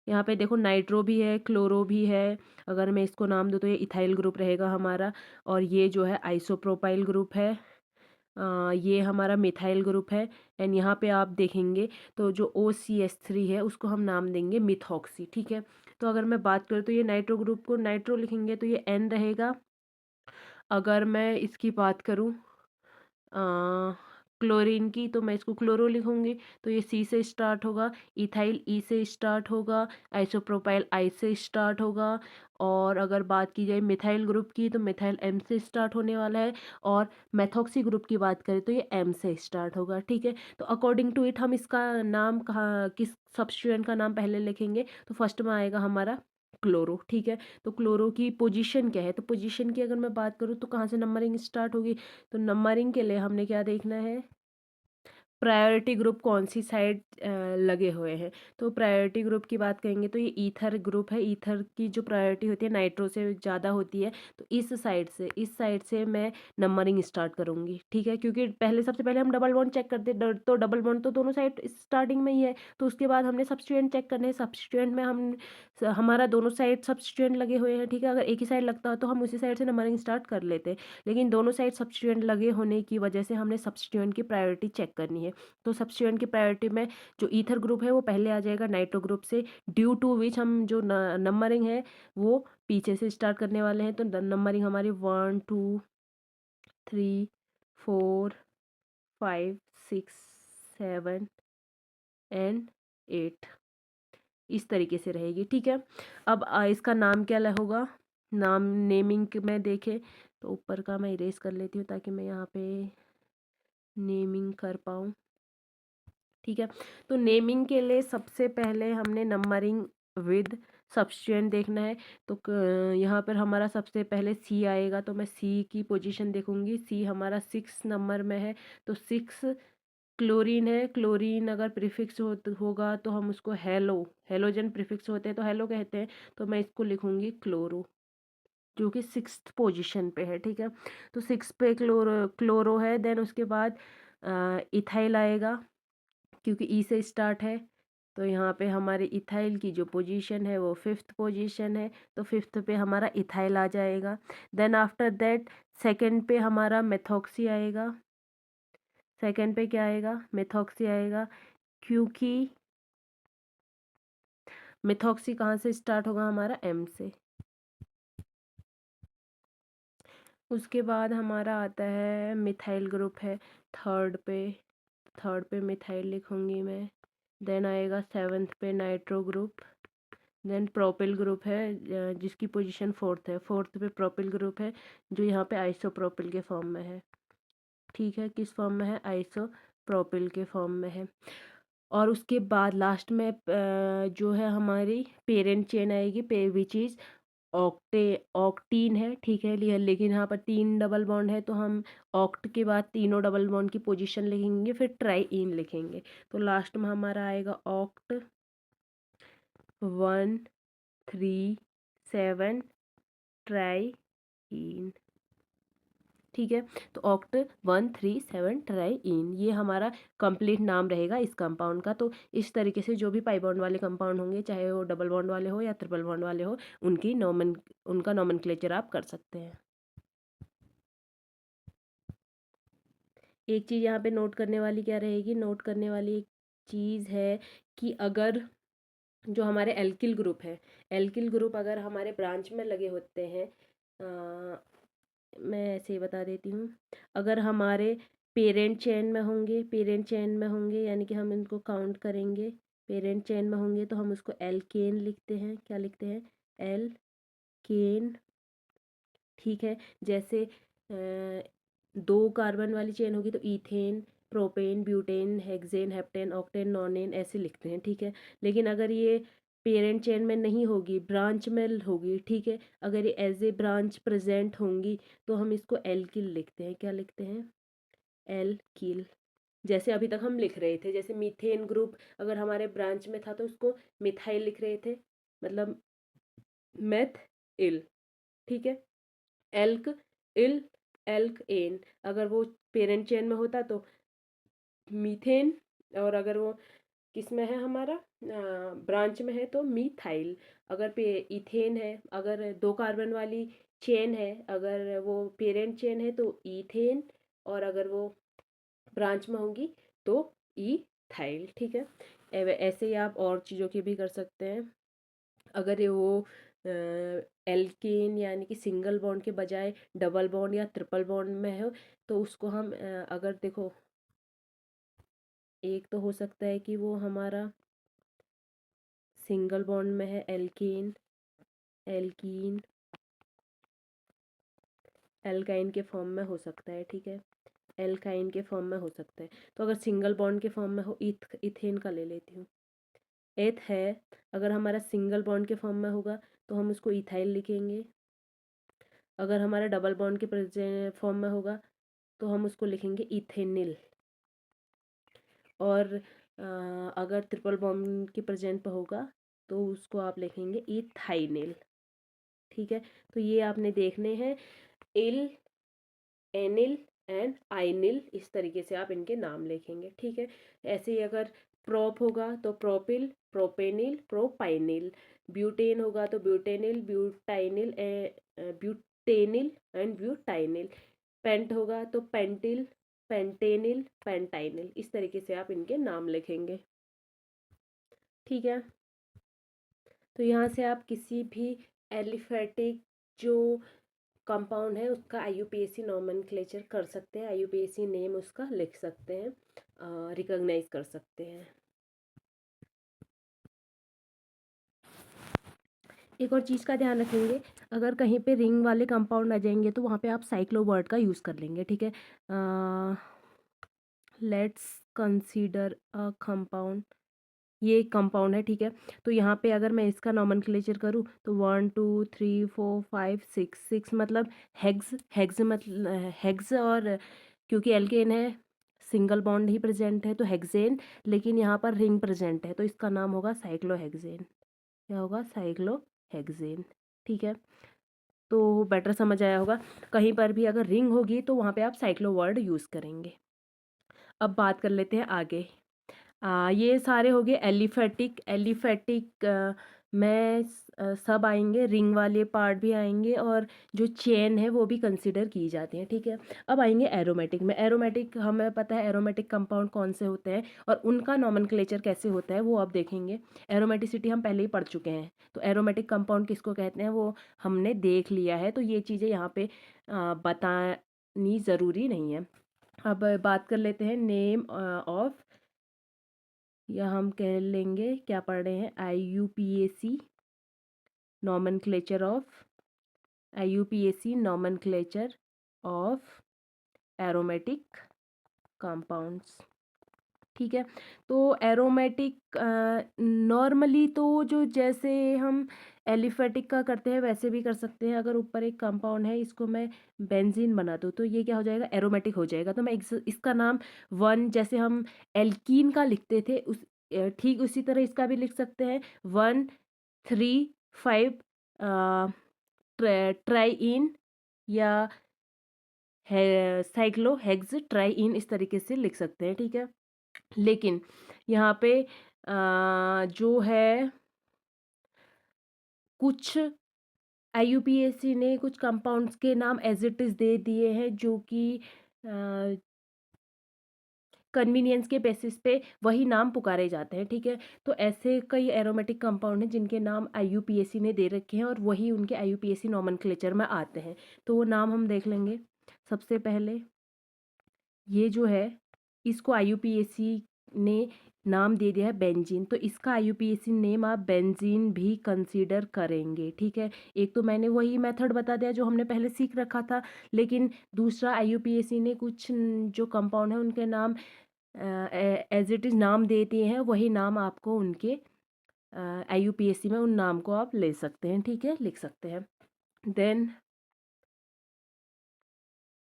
यहाँ पे देखो नाइट्रो भी है, क्लोरो भी है, अगर मैं इसको नाम दूँ तो ये इथाइल ग्रुप रहेगा हमारा, और ये जो है आइसोप्रोपाइल ग्रुप है, ये हमारा मिथाइल ग्रुप है, एंड यहाँ पे आप देखेंगे तो जो OCH3 है उसको हम नाम देंगे मिथॉक्सी, ठीक है। तो अगर मैं बात करूँ तो ये नाइट्रो ग्रुप को नाइट्रो लिखेंगे तो ये N रहेगा। अगर मैं इसकी बात करूँ क्लोरीन की, तो मैं इसको क्लोरो लिखूंगी, तो ये C से स्टार्ट होगा, इथाइल E से स्टार्ट होगा, आइसोप्रोपाइल I से स्टार्ट होगा, और अगर बात की जाए मिथाइल ग्रुप की तो मिथाइल M से स्टार्ट होने वाला है, और मेथॉक्सी ग्रुप की बात करें तो ये M से स्टार्ट होगा, ठीक है। तो अकॉर्डिंग टू इट हम इसका नाम कहाँ, किस सब्स्टिट्यूएंट का नाम पहले लिखेंगे, तो फर्स्ट में आएगा हमारा क्लोरो, ठीक है। तो क्लोरो की पोजीशन क्या है, तो पोजीशन की अगर मैं बात करूँ तो कहाँ से नंबरिंग स्टार्ट होगी, तो नंबरिंग के लिए हमने क्या देखना है, प्रायोरिटी ग्रुप कौन सी साइड लगे हुए हैं। तो प्रायोरिटी ग्रुप की बात करेंगे तो ये ईथर ग्रुप है, ईथर की जो प्रायोरिटी होती है नाइट्रो से ज़्यादा होती है, तो इस साइड से मैं नंबरिंग स्टार्ट करूँगी, ठीक है। क्योंकि पहले, सबसे पहले हम डबल बॉन्ड चेक करते हैं, तो डबल बॉन्ड तो दोनों साइड स्टार्टिंग में ही है, तो उसके बाद हमने सब्स्टिट्यूएंट चेक करने हैं, सब्स्टिट्यूएंट में हमारा दोनों साइड सब्स्टिट्यूएंट लगे हुए हैं, ठीक है। अगर एक ही साइड लगता हो तो हम उसी साइड से नंबरिंग स्टार्ट कर लेते हैं, लेकिन दोनों साइड सब्स्टिट्यूएंट लगे होने की वजह से हमने सब्स्टिट्यूएंट की प्रायोरिटी चेक करनी है। तो सब्स्टिट्यूएंट की प्रायोरिटी में जो ईथर ग्रुप है वो पहले आ जाएगा नाइट्रो ग्रुप से, ड्यू टू विच हम जो नंबरिंग है वो पीछे से स्टार्ट करने वाले हैं। तो नंबरिंग हमारी 1 2 3 4 5 6 7 एंड 8, इस तरीके से रहेगी, ठीक है। अब इसका नाम क्या होगा, नाम नेमिंग में देखें तो ऊपर का मैं इरेज कर लेती हूँ ताकि मैं यहाँ पे नेमिंग कर पाऊँ, ठीक है। तो नेमिंग के लिए सबसे पहले हमने नंबरिंग विद सब्स्टिट्यूएंट देखना है, तो यहाँ पर हमारा सबसे पहले C आएगा, तो मैं C की पोजीशन देखूंगी, C हमारा 6 नंबर में है, तो 6 क्लोरीन है, क्लोरीन अगर प्रीफिक्स होगा तो हम उसको हेलोजन प्रीफिक्स होते हैं तो हेलो कहते हैं, तो मैं इसको लिखूंगी क्लोरो, जो कि 6th पोजीशन पे है, ठीक है। तो 6 पे क्लोरो है। देन उसके बाद इथाइल आएगा, क्योंकि ई से स्टार्ट है, तो यहाँ पे हमारे इथाइल की जो पोजीशन है वो 5th पोजीशन है, तो 5th पे हमारा इथाइल आ जाएगा। देन आफ्टर दैट सेकंड पे हमारा मेथॉक्सी आएगा। सेकंड पे क्या आएगा? मेथॉक्सी आएगा, क्योंकि मेथॉक्सी कहाँ से स्टार्ट होगा? हमारा एम से। उसके बाद हमारा आता है मिथाइल ग्रुप है थर्ड पे। थर्ड पे मिथाइल लिखूंगी मैं। देन आएगा 7th पे nitro group. Then propyl group है, जिसकी पोजीशन 4th है। 4th पे प्रोपिल ग्रुप है, जो यहाँ पे आइसोप्रोपिल के फॉर्म में है, ठीक है। किस फॉर्म में है? आइसोप्रोपिल के फॉर्म में है। और उसके बाद लास्ट में जो है हमारी पेरेंट चेन आएगी, विच इज़ ऑक्टीन है, ठीक है। लेकिन यहाँ पर 3 डबल बॉन्ड है, तो हम ऑक्ट के बाद तीनों डबल बॉन्ड की पोजीशन लिखेंगे, फिर ट्राई इन लिखेंगे। तो लास्ट में हमारा आएगा ऑक्ट 1 3 7 ट्राई इन, ठीक है। तो ऑक्ट 1 3 7 ट्राई इन, ये हमारा कंप्लीट नाम रहेगा इस कंपाउंड का। तो इस तरीके से जो भी पाई बॉन्ड वाले कंपाउंड होंगे, चाहे वो डबल बॉन्ड वाले हो या ट्रिपल बॉन्ड वाले हो, उनका नॉमेनक्लेचर आप कर सकते हैं। एक चीज़ यहाँ पे नोट करने वाली क्या रहेगी? नोट करने वाली एक चीज़ है कि अगर जो हमारे एल्किल ग्रुप है, एल्किल ग्रुप अगर हमारे ब्रांच में लगे होते हैं, मैं ऐसे ही बता देती हूँ। अगर हमारे पेरेंट चेन में होंगे यानी कि हम इनको काउंट करेंगे, पेरेंट चेन में होंगे तो हम उसको एल्केन लिखते हैं। क्या लिखते हैं? एल्केन, ठीक है। जैसे 2 कार्बन वाली चेन होगी तो ethane, propane, butane, hexane, heptane, octane, nonane ऐसे लिखते हैं, ठीक है। लेकिन अगर ये पेरेंट चेन में नहीं होगी, ब्रांच में होगी, ठीक है, अगर ये एज ए ब्रांच प्रेजेंट होंगी तो हम इसको एल्किल लिखते हैं। क्या लिखते हैं? एल्किल। जैसे अभी तक हम लिख रहे थे, जैसे मीथेन ग्रुप अगर हमारे ब्रांच में था तो उसको मिथाइल लिख रहे थे, मतलब मेथ इल, ठीक है। एल्क इल, एल्क एन, अगर वो पेरेंट चेन में होता तो मीथेन, और अगर वो किस में है हमारा ब्रांच में है तो मीथाइल। अगर पे इथेन है, अगर 2 कार्बन वाली चेन है, अगर वो पेरेंट चेन है तो ईथेन, और अगर वो ब्रांच में होंगी तो ईथाइल, ठीक है। ऐसे ही आप और चीज़ों की भी कर सकते हैं। अगर ये वो एल्केन यानी कि सिंगल बॉन्ड के बजाय डबल बॉन्ड या ट्रिपल बॉन्ड में हो तो उसको हम अगर देखो, एक तो हो सकता है कि वो हमारा सिंगल बॉन्ड में है, एल्केन, एल्कीन, एल्काइन के फॉर्म में हो सकता है, ठीक है। एल्काइन के फॉर्म में हो सकता है। तो अगर सिंगल बॉन्ड के फॉर्म में हो, इथेन का ले लेती हूँ, एथ है। अगर हमारा सिंगल बॉन्ड के फॉर्म में होगा तो हम उसको इथाइल लिखेंगे। अगर हमारा डबल बॉन्ड के फॉर्म में होगा तो हम उसको लिखेंगे इथेनिल। और अगर ट्रिपल बॉन्ड के प्रेजेंट पर होगा तो उसको आप लिखेंगे इथाइनिल, ठीक है। तो ये आपने देखने हैं, इल, एनिल एंड आइनिल, इस तरीके से आप इनके नाम लिखेंगे, ठीक है। ऐसे ही अगर प्रोप होगा तो प्रोपिल, प्रोपेनिल, प्रोपाइनिल। ब्यूटेन होगा तो ब्यूटेनिल, ब्यूटाइनिल, ब्यूटेनिल एंड ब्यूटाइनिल। पेंट होगा तो पेंटिल, पेंटेनिल, पेंटाइनिल। इस तरीके से आप इनके नाम लिखेंगे, ठीक है। तो यहाँ से आप किसी भी एलिफेटिक जो कंपाउंड है उसका आईयूपीएसी नॉमेनक्लेचर कर सकते हैं, आईयूपीएसी नेम उसका लिख सकते हैं, रिकॉग्नाइज कर सकते हैं। एक और चीज़ का ध्यान रखेंगे, अगर कहीं पे रिंग वाले कंपाउंड आ जाएंगे तो वहाँ पे आप साइक्लोवर्ड का यूज़ कर लेंगे, ठीक है। लेट्स कंसीडर अ कंपाउंड, ये एक कंपाउंड है, ठीक है। तो यहाँ पे अगर मैं इसका नॉमेनक्लेचर करूँ तो 1 2 3 4 5 6 मतलब हेग्स, हेग्स मतलब हेग्स, और क्योंकि एल्केन है सिंगल बॉन्ड ही प्रेजेंट है तो हेक्सेन, लेकिन यहाँ पर रिंग प्रेजेंट है तो इसका नाम होगा साइक्लोहेक्सेन। क्या होगा? साइक्लोहेक्सेन। ठीक है, तो बेटर समझ आया होगा। कहीं पर भी अगर रिंग होगी तो वहाँ पे आप साइक्लो वर्ड यूज़ करेंगे। अब बात कर लेते हैं आगे। ये सारे हो गए एलिफेटिक। एलिफेटिक में सब आएंगे, रिंग वाले पार्ट भी आएंगे और जो चेन है वो भी कंसिडर की जाती है। ठीक है, अब आएंगे एरोमेटिक में। एरोमेटिक हमें पता है एरोमेटिक कंपाउंड कौन से होते हैं और उनका नॉमेनक्लेचर कैसे होता है वो अब देखेंगे। एरोमेटिसिटी हम पहले ही पढ़ चुके हैं, तो एरोमेटिक कंपाउंड किसको कहते हैं वो हमने देख लिया है, तो ये चीज़ें यहाँ पे बतानी ज़रूरी नहीं है। अब बात कर लेते हैं नेम ऑफ, या हम कह लेंगे क्या पढ़ रहे हैं, IUPAC nomenclature of aromatic compounds. ठीक है, तो एरोमेटिक नॉर्मली तो जो जैसे हम एलिफेटिक का करते हैं वैसे भी कर सकते हैं। अगर ऊपर एक कंपाउंड है, इसको मैं बेंजीन बना दूँ तो ये क्या हो जाएगा? एरोमेटिक हो जाएगा। तो मैं इसका नाम वन, जैसे हम एल्कीन का लिखते थे उस ठीक उसी तरह इसका भी लिख सकते हैं 1,3,5 ट्राइइन या साइक्लोहेक्स ट्राइइन, इस तरीके से लिख सकते हैं। ठीक है, लेकिन यहाँ पे जो है कुछ IUPAC ने कुछ कंपाउंड्स के नाम एज इट इज़ दे दिए हैं जो कि कन्वीनियंस के बेसिस पे वही नाम पुकारे जाते हैं। ठीक है, तो ऐसे कई एरोमेटिक कंपाउंड हैं जिनके नाम IUPAC ने दे रखे हैं और वही उनके IUPAC नॉमेनक्लेचर में आते हैं। तो वो नाम हम देख लेंगे। सबसे पहले ये जो है इसको IUPAC ने नाम दे दिया है बेंजीन, तो इसका IUPAC नेम आप बेंजीन भी कंसीडर करेंगे। ठीक है, एक तो मैंने वही मेथड बता दिया जो हमने पहले सीख रखा था, लेकिन दूसरा IUPAC ने कुछ जो कंपाउंड है उनके नाम एज इट इज़ नाम दे दिए हैं, वही नाम आपको उनके IUPAC में उन नाम को आप ले सकते हैं। ठीक है, लिख सकते हैं। देन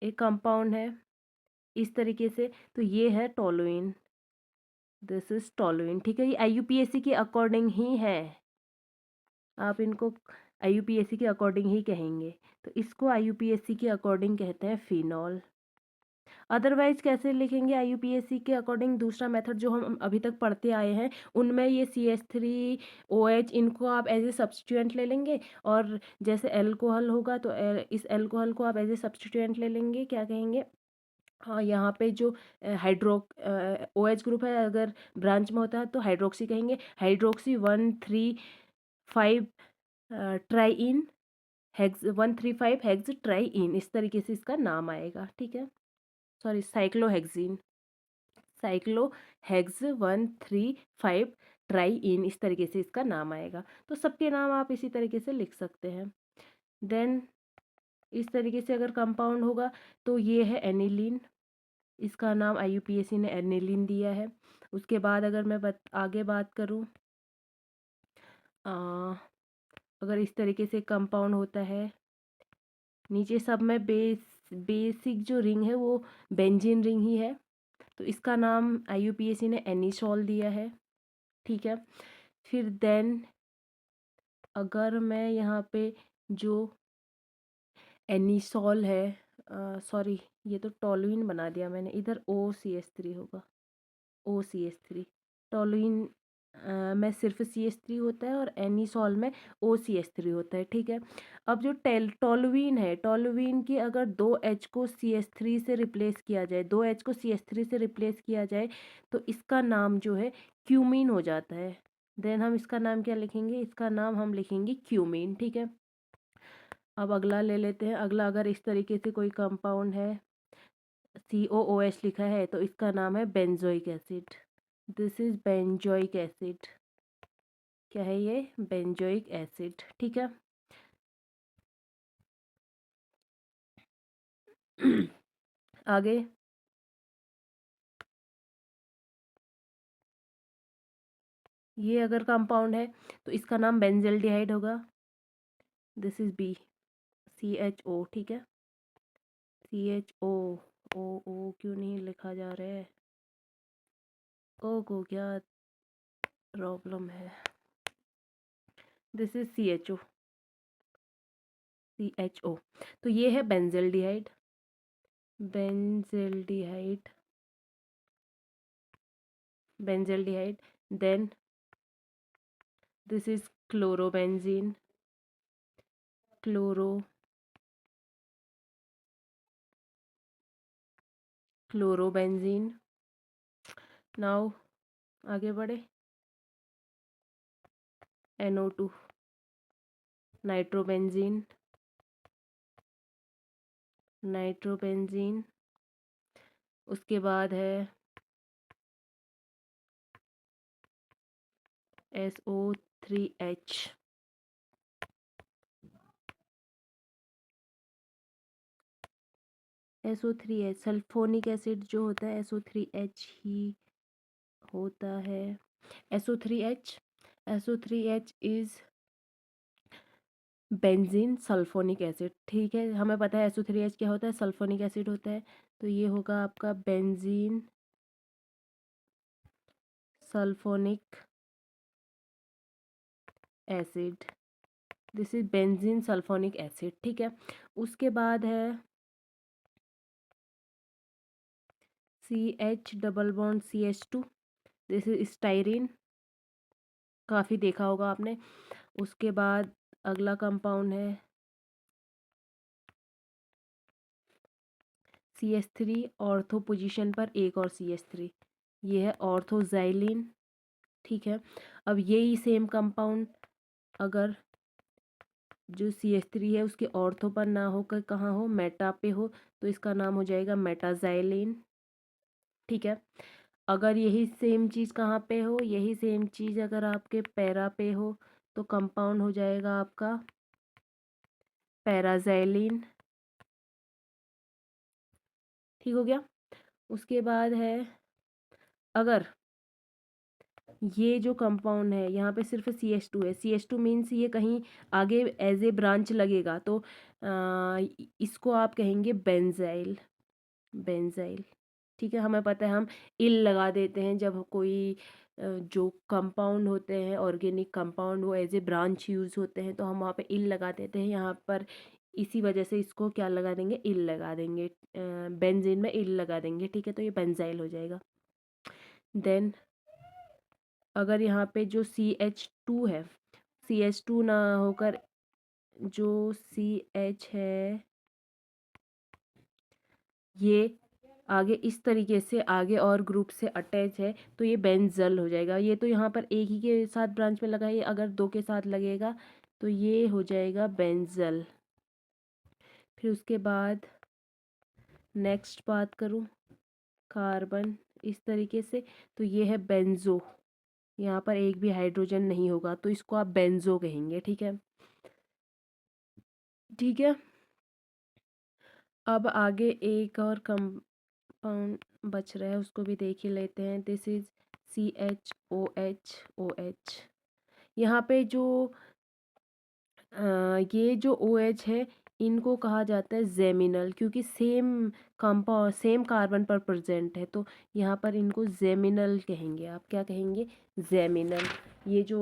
एक कंपाउंड है इस तरीके से, तो ये है टोलुइन। This is toluene. ठीक है, ये IUPAC के अकॉर्डिंग ही है, आप इनको IUPAC के अकॉर्डिंग ही कहेंगे। तो इसको IUPAC के अकॉर्डिंग कहते हैं फिनॉल। अदरवाइज कैसे लिखेंगे IUPAC के अकॉर्डिंग? दूसरा मेथड जो हम अभी तक पढ़ते आए हैं उनमें ये CH3OH इनको आप एज ए सब्स्टिट्यूएंट ले लेंगे, और जैसे एल्कोहल होगा तो इस एल्कोहल को आप एज ए सब्स्टिट्यूएंट ले लेंगे। क्या कहेंगे? हाँ, यहाँ पे जो OH ग्रुप है अगर ब्रांच में होता है तो हाइड्रोक्सी कहेंगे। हाइड्रोक्सी 1,3,5 ट्राइइन हेक्स 1,3,5 हेक्स ट्राइइन, इस तरीके से इसका नाम आएगा। ठीक है, सॉरी साइक्लोहेक्सीन, साइक्लोहेक्स 1,3,5 ट्राइइन, इस तरीके से इसका नाम आएगा। तो सबके नाम आप इसी तरीके से लिख सकते हैं। देन इस तरीके से अगर कंपाउंड होगा तो ये है एनिलीन, इसका नाम IUPAC ने एनिलीन दिया है। उसके बाद अगर मैं आगे बात करूँ, अगर इस तरीके से कंपाउंड होता है, नीचे सब में बेसिक जो रिंग है वो बेंजीन रिंग ही है, तो इसका नाम IUPAC ने एनिसॉल दिया है। ठीक है, फिर देन अगर मैं यहाँ पे जो एनिसॉल है, सॉरी ये तो टोलुइन बना दिया मैंने, इधर OCH3 होगा, OCH3। टोलुइन में सिर्फ CH3 होता है और एनिसॉल में OCH3 होता है। ठीक है, अब जो टोलुइन है, टोलुइन की अगर 2H को CH3 से रिप्लेस किया जाए, 2H को CH3 से रिप्लेस किया जाए तो इसका नाम जो है क्यूमीन हो जाता है। देन हम इसका नाम क्या लिखेंगे? इसका नाम हम लिखेंगे क्यूमीन। ठीक है, अब अगला ले लेते हैं। अगला अगर इस तरीके से कोई कंपाउंड है, COOH लिखा है, तो इसका नाम है benzoic acid. This is benzoic acid. क्या है ये? Benzoic acid. ठीक है, आगे ये अगर कंपाउंड है तो इसका नाम बेंजल्डिहाइड होगा। This is B CHO। ठीक है, CHO ओ ओ क्यों नहीं लिखा जा रहा है? ओ को क्या प्रॉब्लम है? This is CHO, CHO। तो ये है benzaldehyde, benzaldehyde, benzaldehyde. Then this is chlorobenzene, chloro chlorobenzene. Now आगे बढ़े। NO2, nitrobenzene, nitrobenzene. उसके बाद है SO3H, SO3H सल्फोनिक एसिड जो होता है SO3H ही होता है। SO3H, SO3H is benzene sulphonic acid. ठीक है, हमें पता है SO3H क्या होता है, सल्फोनिक एसिड होता है। तो ये होगा आपका benzene sulphonic acid. This is benzene sulphonic acid. ठीक है, उसके बाद है CH double bond CH2, this is styrene, काफ़ी देखा होगा आपने। उसके बाद अगला कंपाउंड है CH3, ऑर्थो पोजीशन पर एक और CH3, ये है ऑर्थोजाइलिन। ठीक है, अब यही सेम कंपाउंड अगर जो CH3 है उसके ऑर्थो पर ना होकर कहाँ हो, मेटा पे हो, तो इसका नाम हो जाएगा मेटाजाइलिन। ठीक है, अगर यही सेम चीज़ कहाँ पे हो, यही सेम चीज़ अगर आपके पैरा पे हो तो कंपाउंड हो जाएगा आपका पैराजाइलिन। ठीक हो गया। उसके बाद है अगर ये जो कंपाउंड है यहाँ पे सिर्फ CH2 है, CH2 मीन्स ये कहीं आगे एज ए ब्रांच लगेगा, तो इसको आप कहेंगे बेंजाइल, बेंजाइल। ठीक है, हमें पता है हम इल लगा देते हैं जब कोई जो कंपाउंड होते हैं ऑर्गेनिक कंपाउंड वो एज ए ब्रांच यूज़ होते हैं, तो हम वहाँ पे इल लगा देते हैं। यहाँ पर इसी वजह से इसको क्या लगा देंगे, इल लगा देंगे, बेंजीन में इल लगा देंगे। ठीक है, तो ये बेंजाइल हो जाएगा। देन अगर यहाँ पे जो CH2 है, CH2 ना होकर जो CH है ये आगे इस तरीके से आगे और ग्रुप से अटैच है, तो ये बेंजल हो जाएगा। ये तो यहाँ पर एक ही के साथ ब्रांच में लगा है, अगर दो के साथ लगेगा तो ये हो जाएगा बेंजल। फिर उसके बाद नेक्स्ट बात करूँ कार्बन इस तरीके से, तो ये है बेंजो, यहाँ पर एक भी हाइड्रोजन नहीं होगा, तो इसको आप बेंजो कहेंगे। ठीक है, ठीक है। अब आगे एक और कंपाउंड बच रहा है, उसको भी देख ही लेते हैं। This is CHOH। यहाँ पे जो ये जो OH है इनको कहा जाता है जेमिनल, क्योंकि सेम कंपाउंड सेम कार्बन पर प्रेजेंट है, तो यहाँ पर इनको जेमिनल कहेंगे। आप क्या कहेंगे, जेमिनल। ये जो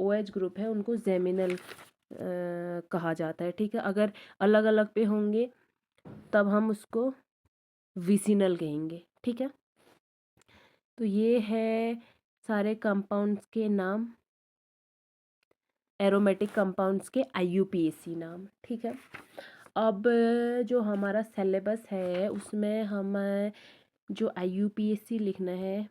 OH ग्रुप है उनको जेमिनल कहा जाता है। ठीक है, अगर अलग अलग पे होंगे तब हम उसको विसिनल कहेंगे। ठीक है, तो ये है सारे कंपाउंड्स के नाम, एरोमेटिक कंपाउंड्स के IUPAC नाम। ठीक है, अब जो हमारा सिलेबस है उसमें हम जो IUPAC लिखना है,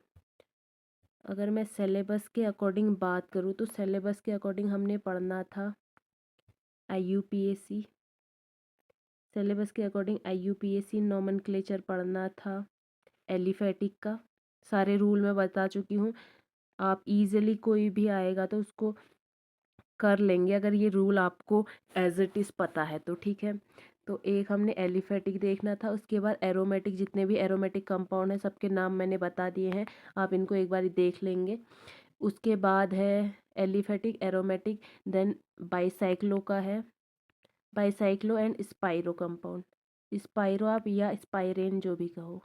अगर मैं सिलेबस के अकॉर्डिंग बात करूँ तो सिलेबस के अकॉर्डिंग हमने पढ़ना था IUPAC, सिलेबस के अकॉर्डिंग IUPAC नोमेनक्लेचर पढ़ना था एलिफेटिक का। सारे रूल मैं बता चुकी हूँ, आप इजीली कोई भी आएगा तो उसको कर लेंगे अगर ये रूल आपको एज इट इज़ पता है तो। ठीक है, तो एक हमने एलिफेटिक देखना था, उसके बाद एरोमेटिक, जितने भी एरोमेटिक कंपाउंड हैं सबके नाम मैंने बता दिए हैं, आप इनको एक बार देख लेंगे। उसके बाद है एलिफेटिक, एरोमेटिक, देन बाईसाइक्लो का है, bicyclo and spiro compound. Spiro आप या स्पाइरेन जो भी कहो,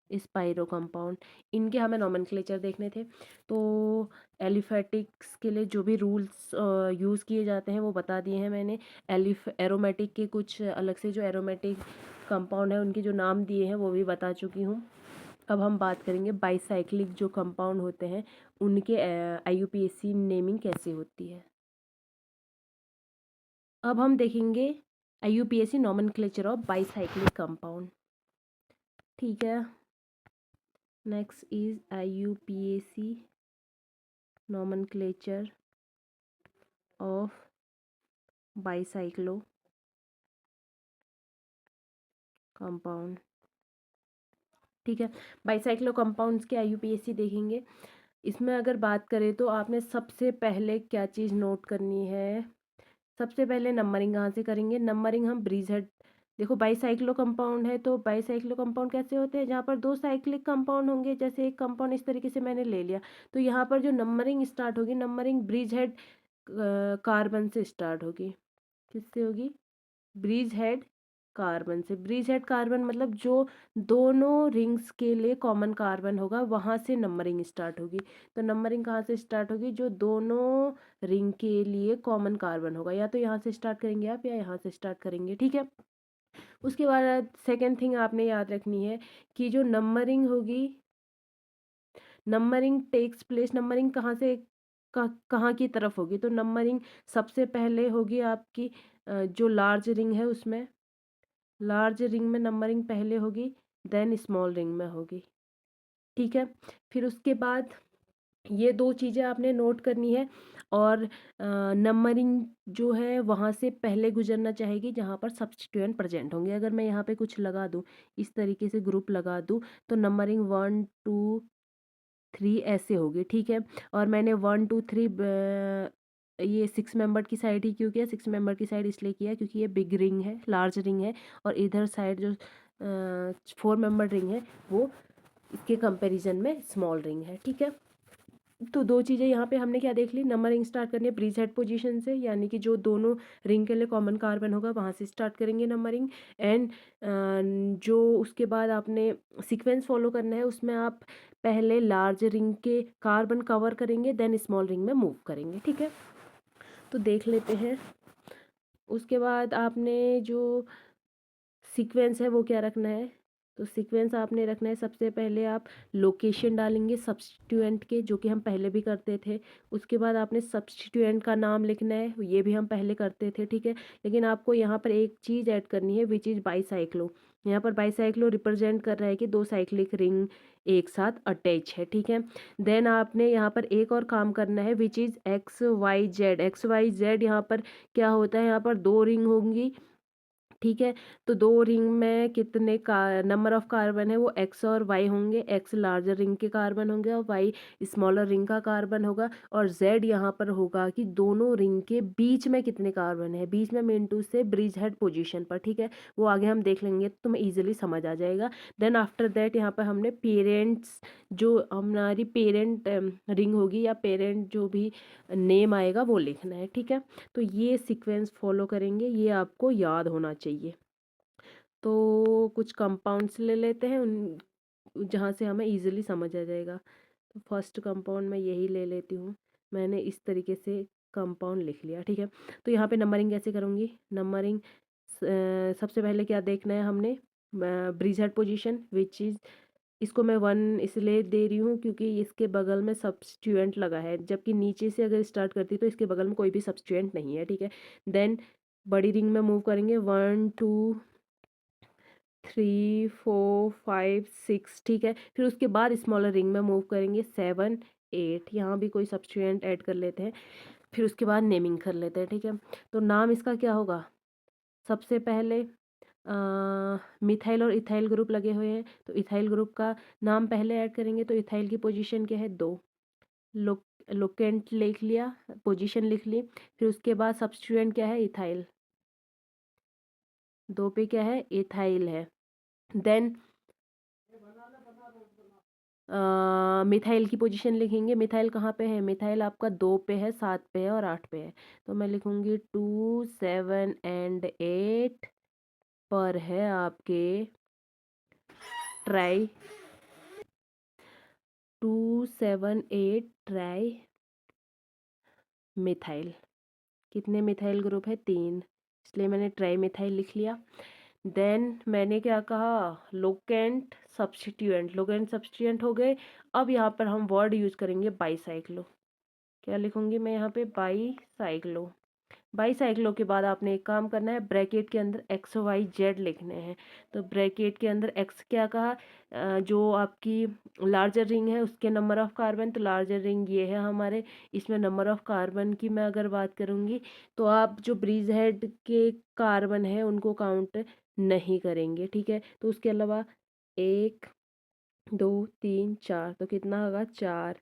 स्पाइरो कंपाउंड, इनके हमें नॉमेनक्लेचर देखने थे। तो एलिफेटिक्स के लिए जो भी रूल्स यूज़ किए जाते हैं वो बता दिए हैं मैंने। एरोमेटिक के कुछ अलग से जो एरोमेटिक कंपाउंड है उनके जो नाम दिए हैं वो भी बता चुकी हूँ। अब हम बात करेंगे बाईसाइक्लिक जो कंपाउंड होते हैं उनके IUPAC नेमिंग कैसे होती है। अब हम देखेंगे IUPAC nomenclature of bicyclic compound. ठीक है, next is IUPAC nomenclature of bicyclo compound। ठीक है, बाईसाइक्लो कंपाउंड्स के IUPAC देखेंगे। इसमें अगर बात करें तो आपने सबसे पहले क्या चीज़ नोट करनी है, सबसे पहले नंबरिंग कहाँ से करेंगे। नंबरिंग हम ब्रीज हेड, देखो बाईसाइक्लो कंपाउंड है तो बाईसाइक्लो कंपाउंड कैसे होते हैं, जहाँ पर दो साइक्लिक कंपाउंड होंगे। जैसे एक कंपाउंड इस तरीके से मैंने ले लिया तो यहाँ पर जो नंबरिंग स्टार्ट होगी, नंबरिंग ब्रिज हेड कार्बन से स्टार्ट होगी। किससे होगी, ब्रिज हेड कार्बन से। ब्रिज हेड कार्बन मतलब जो दोनों रिंग्स के लिए कॉमन कार्बन होगा वहाँ से नंबरिंग स्टार्ट होगी। तो नंबरिंग कहाँ से स्टार्ट होगी, जो दोनों रिंग के लिए कॉमन कार्बन होगा, या तो यहाँ से स्टार्ट करेंगे आप या यहाँ से स्टार्ट करेंगे। ठीक है, उसके बाद सेकेंड थिंग आपने याद रखनी है कि जो नंबरिंग होगी, नंबरिंग टेक्स प्लेस, नंबरिंग कहाँ से कहाँ की तरफ होगी। तो नंबरिंग सबसे पहले होगी आपकी जो लार्ज रिंग है उसमें, लार्ज रिंग में नंबरिंग पहले होगी, देन स्मॉल रिंग में होगी। ठीक है, फिर उसके बाद ये दो चीज़ें आपने नोट करनी है। और नंबरिंग जो है वहाँ से पहले गुजरना चाहेगी जहाँ पर सब्स्टिट्यूएंट प्रेजेंट होंगे। अगर मैं यहाँ पे कुछ लगा दूँ, इस तरीके से ग्रुप लगा दूँ, तो नंबरिंग 1 2 3 ऐसे होगी। ठीक है, और मैंने 1 2 3 ये 6 मेंबर की साइड ही क्यों किया, 6 मेंबर की साइड इसलिए किया क्योंकि ये बिग रिंग है, लार्ज रिंग है, और इधर साइड जो 4 मेंबर रिंग है वो इसके कंपैरिजन में स्मॉल रिंग है। ठीक है, तो दो चीज़ें यहाँ पे हमने क्या देख ली, नंबरिंग स्टार्ट करनी है प्री सेट पोजीशन से, यानी कि जो दोनों रिंग के लिए कॉमन कार्बन होगा वहाँ से स्टार्ट करेंगे नंबरिंग। एंड जो उसके बाद आपने सीक्वेंस फॉलो करना है, उसमें आप पहले लार्ज रिंग के कार्बन कवर करेंगे, देन स्मॉल रिंग में मूव करेंगे। ठीक है, तो देख लेते हैं। उसके बाद आपने जो सीक्वेंस है वो क्या रखना है, तो सीक्वेंस आपने रखना है, सबसे पहले आप लोकेशन डालेंगे सब्स्टिट्यूएंट के, जो कि हम पहले भी करते थे। उसके बाद आपने सब्स्टिट्यूएंट का नाम लिखना है, ये भी हम पहले करते थे। ठीक है, लेकिन आपको यहाँ पर एक चीज़ ऐड करनी है, विच इज़ बाईसाइक्लो। यहाँ पर बाईसाइक्लो रिप्रेजेंट कर रहा है कि दो साइक्लिक रिंग एक साथ अटैच है। ठीक है, देन आपने यहाँ पर एक और काम करना है, विच इज़ XYZ। XYZ यहाँ पर क्या होता है, यहाँ पर दो रिंग होंगी। ठीक है, तो दो रिंग में कितने का नंबर ऑफ कार्बन है, वो एक्स और वाई होंगे। एक्स लार्जर रिंग के कार्बन होंगे और वाई स्मॉलर रिंग का कार्बन होगा। और जेड यहाँ पर होगा कि दोनों रिंग के बीच में कितने कार्बन है, बीच में मेन टू से ब्रिज हेड पोजीशन पर। ठीक है, वो आगे हम देख लेंगे तो तुम्हें ईजिली समझ आ जाएगा। देन आफ्टर दैट यहाँ पर हमने पेरेंट्स, जो हमारी पेरेंट रिंग होगी या पेरेंट जो भी नेम आएगा वो लिखना है। ठीक है, तो ये सीक्वेंस फॉलो करेंगे, ये आपको याद होना चाहिए। तो कुछ कंपाउंड्स ले लेते हैं उन जहाँ से हमें इजीली समझ आ जाएगा। तो फर्स्ट कंपाउंड मैं यही ले लेती हूँ, मैंने इस तरीके से कंपाउंड लिख लिया। ठीक है, तो यहाँ पे नंबरिंग कैसे करूँगी, नंबरिंग सबसे पहले क्या देखना है हमने, bridge head position, which is, इसको मैं 1 इसलिए दे रही हूँ क्योंकि इसके बगल में सब्स्टिट्यूएंट लगा है, जबकि नीचे से अगर स्टार्ट करती तो इसके बगल में कोई भी सब्स्टिट्यूएंट नहीं है। ठीक है, देन बड़ी रिंग में मूव करेंगे, 1 2 3 4 5 6। ठीक है, फिर उसके बाद स्मॉलर रिंग में मूव करेंगे, 7 8, यहाँ भी कोई सब्स्टिट्यूएंट ऐड कर लेते हैं। फिर उसके बाद नेमिंग कर लेते हैं। ठीक है, तो नाम इसका क्या होगा, सबसे पहले मिथाइल और इथाइल ग्रुप लगे हुए हैं तो इथाइल ग्रुप का नाम पहले ऐड करेंगे। तो इथाइल की पोजीशन क्या है, 2। लोकेंट लिख लिया, पोजीशन लिख ली। फिर उसके बाद सब्स्टिट्यूएंट क्या है, इथाइल, 2 पे क्या है, इथाइल है। देन मिथाइल की पोजीशन लिखेंगे, मिथाइल कहाँ पे है, मिथाइल आपका 2 पे है, 7 पे है और 8 पे है। तो मैं लिखूंगी 2 7 एंड 8 पर है आपके ट्राई 278 ट्राई मिथाइल। कितने मिथाइल ग्रुप है? 3, इसलिए मैंने ट्राई मिथाइल लिख लिया। देन मैंने क्या कहा? Locant substituent. लोकेंट सब्स्टिट्यूएंट हो गए। अब यहाँ पर हम वर्ड यूज करेंगे बाईसाइक्लो। क्या लिखूंगी मैं यहाँ पे? बाईसाइक्लो। बाईसाइक्लो के बाद आपने एक काम करना है, ब्रैकेट के अंदर एक्स वाई जेड लिखने हैं। तो ब्रैकेट के अंदर एक्स क्या कहा? जो आपकी लार्जर रिंग है उसके नंबर ऑफ कार्बन, तो लार्जर रिंग ये है हमारे। इसमें नंबर ऑफ कार्बन की मैं अगर बात करूँगी तो आप जो ब्रीज हेड के कार्बन है उनको काउंट नहीं करेंगे, ठीक है। तो उसके अलावा 1 2 3 4, तो कितना होगा? 4।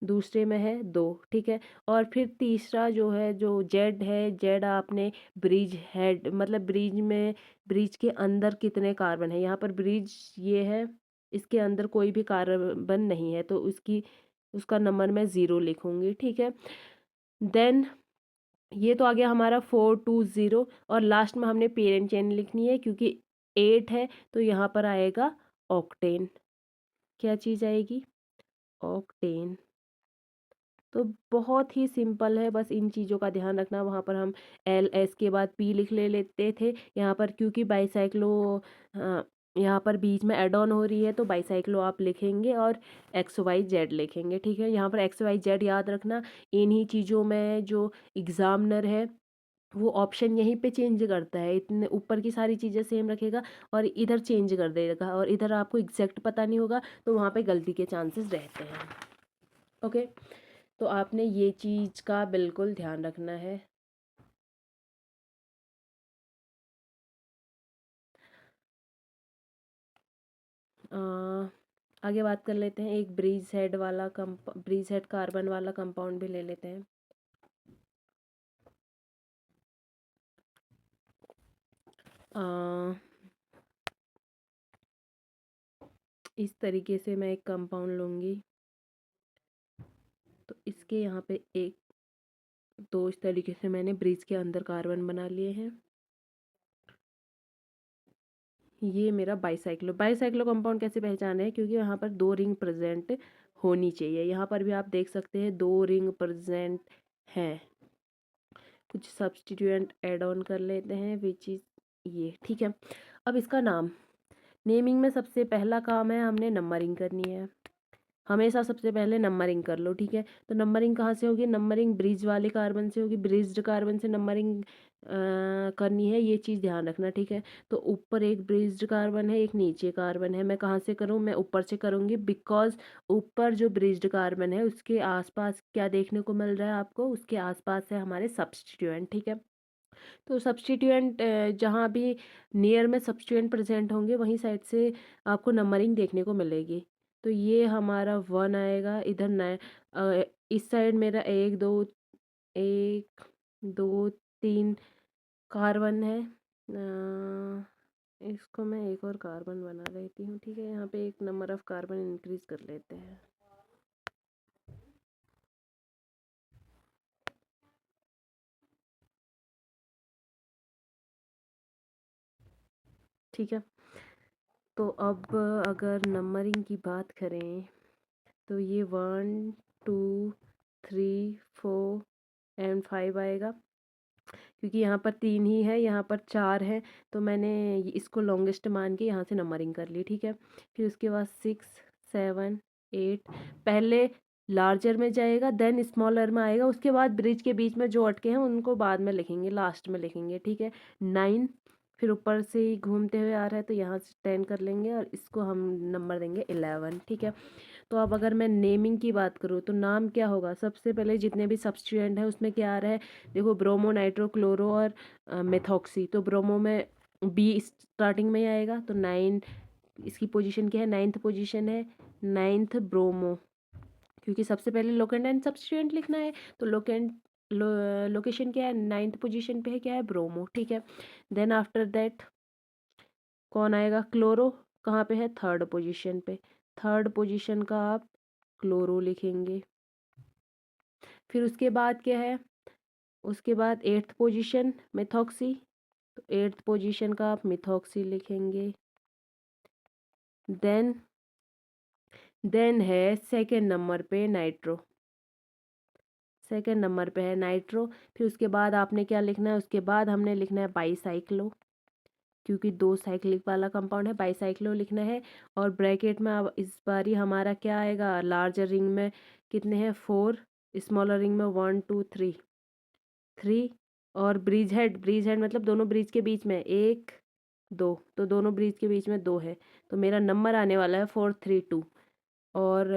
दूसरे में है 2, ठीक है। और फिर तीसरा जो है, जो जेड है, जेड आपने ब्रिज हेड मतलब ब्रिज में, ब्रिज के अंदर कितने कार्बन है, यहाँ पर ब्रिज ये है, इसके अंदर कोई भी कार्बन नहीं है तो उसका नंबर मैं 0 लिखूंगी, ठीक है। देन ये तो आ गया हमारा 420। और लास्ट में हमने पेरेंट चेन लिखनी है क्योंकि 8 है, तो यहाँ पर आएगा ऑक्टेन। क्या चीज़ आएगी? ऑक्टेन। तो बहुत ही सिंपल है, बस इन चीज़ों का ध्यान रखना। वहाँ पर हम एल एस के बाद पी लिख ले लेते थे, यहाँ पर क्योंकि बाईसाइक्लो यहाँ पर बीच में एड ऑन हो रही है तो बाईसाइक्लो आप लिखेंगे और एक्स वाई जेड लिखेंगे, ठीक है। यहाँ पर एक्स वाई जेड याद रखना। इन्हीं चीज़ों में जो एग्जामिनर है वो ऑप्शन यहीं पे चेंज करता है, इतने ऊपर की सारी चीज़ें सेम रखेगा और इधर चेंज कर देगा, और इधर आपको एग्जैक्ट पता नहीं होगा तो वहाँ पे गलती के चांसेस रहते हैं। ओके, तो आपने ये चीज़ का बिल्कुल ध्यान रखना है। आगे बात कर लेते हैं, एक ब्रीज हेड कार्बन वाला कंपाउंड भी ले लेते हैं। इस तरीके से मैं एक कंपाउंड लूँगी, तो इसके यहाँ पे एक दो इस तरीके से मैंने ब्रिज के अंदर कार्बन बना लिए हैं। ये मेरा बाईसाइक्लो कंपाउंड कैसे पहचाने हैं? क्योंकि यहाँ पर 2 रिंग प्रेजेंट होनी चाहिए। यहाँ पर भी आप देख सकते हैं 2 रिंग प्रेजेंट हैं। कुछ सब्स्टिट्यूएंट ऐड ऑन कर लेते हैं विच इज़ ये, ठीक है। अब इसका नाम, नेमिंग में सबसे पहला काम है, हमने नंबरिंग करनी है। हमेशा सबसे पहले नंबरिंग कर लो, ठीक है। तो नंबरिंग कहाँ से होगी? नंबरिंग ब्रिज वाले कार्बन से होगी, ब्रिज्ड कार्बन से नंबरिंग करनी है, ये चीज़ ध्यान रखना, ठीक है। तो ऊपर एक ब्रिज्ड कार्बन है, एक नीचे कार्बन है। मैं कहाँ से करूँ? मैं ऊपर से करूँगी, बिकॉज ऊपर जो ब्रिज्ड कार्बन है उसके आसपास क्या देखने को मिल रहा है आपको? उसके आसपास है हमारे सब्स्टिट्यूएंट, ठीक है। तो सब्स्टिट्यूएंट जहाँ भी नियर में सब्स्टिट्यूएंट प्रेजेंट होंगे वहीं साइड से आपको नंबरिंग देखने को मिलेगी। तो ये हमारा 1 आएगा, इधर इस साइड मेरा 1 2 3 कार्बन है। इसको मैं एक और कार्बन बना लेती हूँ, ठीक है। यहाँ पे एक नंबर ऑफ कार्बन इंक्रीज कर लेते हैं। ठीक है, तो अब अगर नंबरिंग की बात करें तो ये 1 2 3 4 एंड 5 आएगा, क्योंकि यहाँ पर 3 ही है, यहाँ पर 4 है, तो मैंने इसको लॉन्गेस्ट मान के यहाँ से नंबरिंग कर ली, ठीक है। फिर उसके बाद 6 7 8 पहले लार्जर में जाएगा, देन स्मॉलर में आएगा, उसके बाद ब्रिज के बीच में जो अटके हैं उनको बाद में लिखेंगे, लास्ट में लिखेंगे, ठीक है। 9 फिर ऊपर से ही घूमते हुए आ रहा है तो यहाँ से 10 कर लेंगे और इसको हम नंबर देंगे 11, ठीक है। तो अब अगर मैं नेमिंग की बात करूँ तो नाम क्या होगा? सबसे पहले जितने भी सब्स्टिट्यूएंट हैं उसमें क्या आ रहा है? देखो, ब्रोमो, नाइट्रो, क्लोरो और मेथॉक्सी। तो ब्रोमो में बी स्टार्टिंग में ही आएगा, तो 9 इसकी पोजीशन क्या है? 9th पोजीशन है, 9th ब्रोमो, क्योंकि सबसे पहले लोकेंट एंड सब्स्टिट्यूएंट लिखना है। तो लोकेशन क्या है? 9th पोजीशन पे है, क्या है? ब्रोमो, ठीक है। देन आफ्टर दैट कौन आएगा? क्लोरो। कहाँ पे है? 3rd पोजीशन पे। 3rd पोजीशन का आप क्लोरो लिखेंगे। फिर उसके बाद क्या है? उसके बाद 8th पोजीशन मेथॉक्सी, तो 8th पोजीशन का आप मिथॉक्सी लिखेंगे। देन है सेकेंड नंबर पे नाइट्रो। सेकेंड नंबर पे है नाइट्रो। फिर उसके बाद आपने क्या लिखना है, उसके बाद हमने लिखना है बाईसाइक्लो, क्योंकि 2 साइक्लिक वाला कंपाउंड है, बाईसाइक्लो लिखना है। और ब्रैकेट में अब इस बारी हमारा क्या आएगा, लार्जर रिंग में कितने हैं 4, स्मॉलर रिंग में 1 2 3। और ब्रिज हेड मतलब दोनों ब्रिज के बीच में 1 2, तो दोनों ब्रिज के बीच में 2 है। तो मेरा नंबर आने वाला है 432। और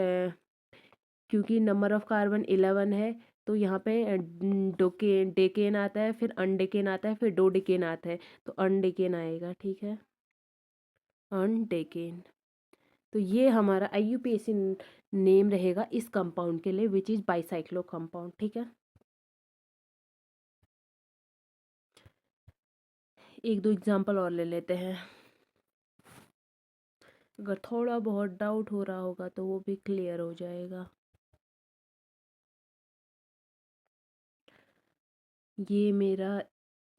क्योंकि नंबर ऑफ कार्बन 11 है, तो यहाँ पे डेकेन आता है, फिर अनडेकेन आता है, फिर डोडेकेन आता है, तो अनडेकेन आएगा। ठीक है, अनडेकेन। तो ये हमारा IUPAC नेम रहेगा इस कंपाउंड के लिए, विच इज़ बाईसाइक्लो कंपाउंड। ठीक है, एक दो एग्जांपल और ले लेते हैं। अगर थोड़ा बहुत डाउट हो रहा होगा तो वो भी क्लियर हो जाएगा। ये मेरा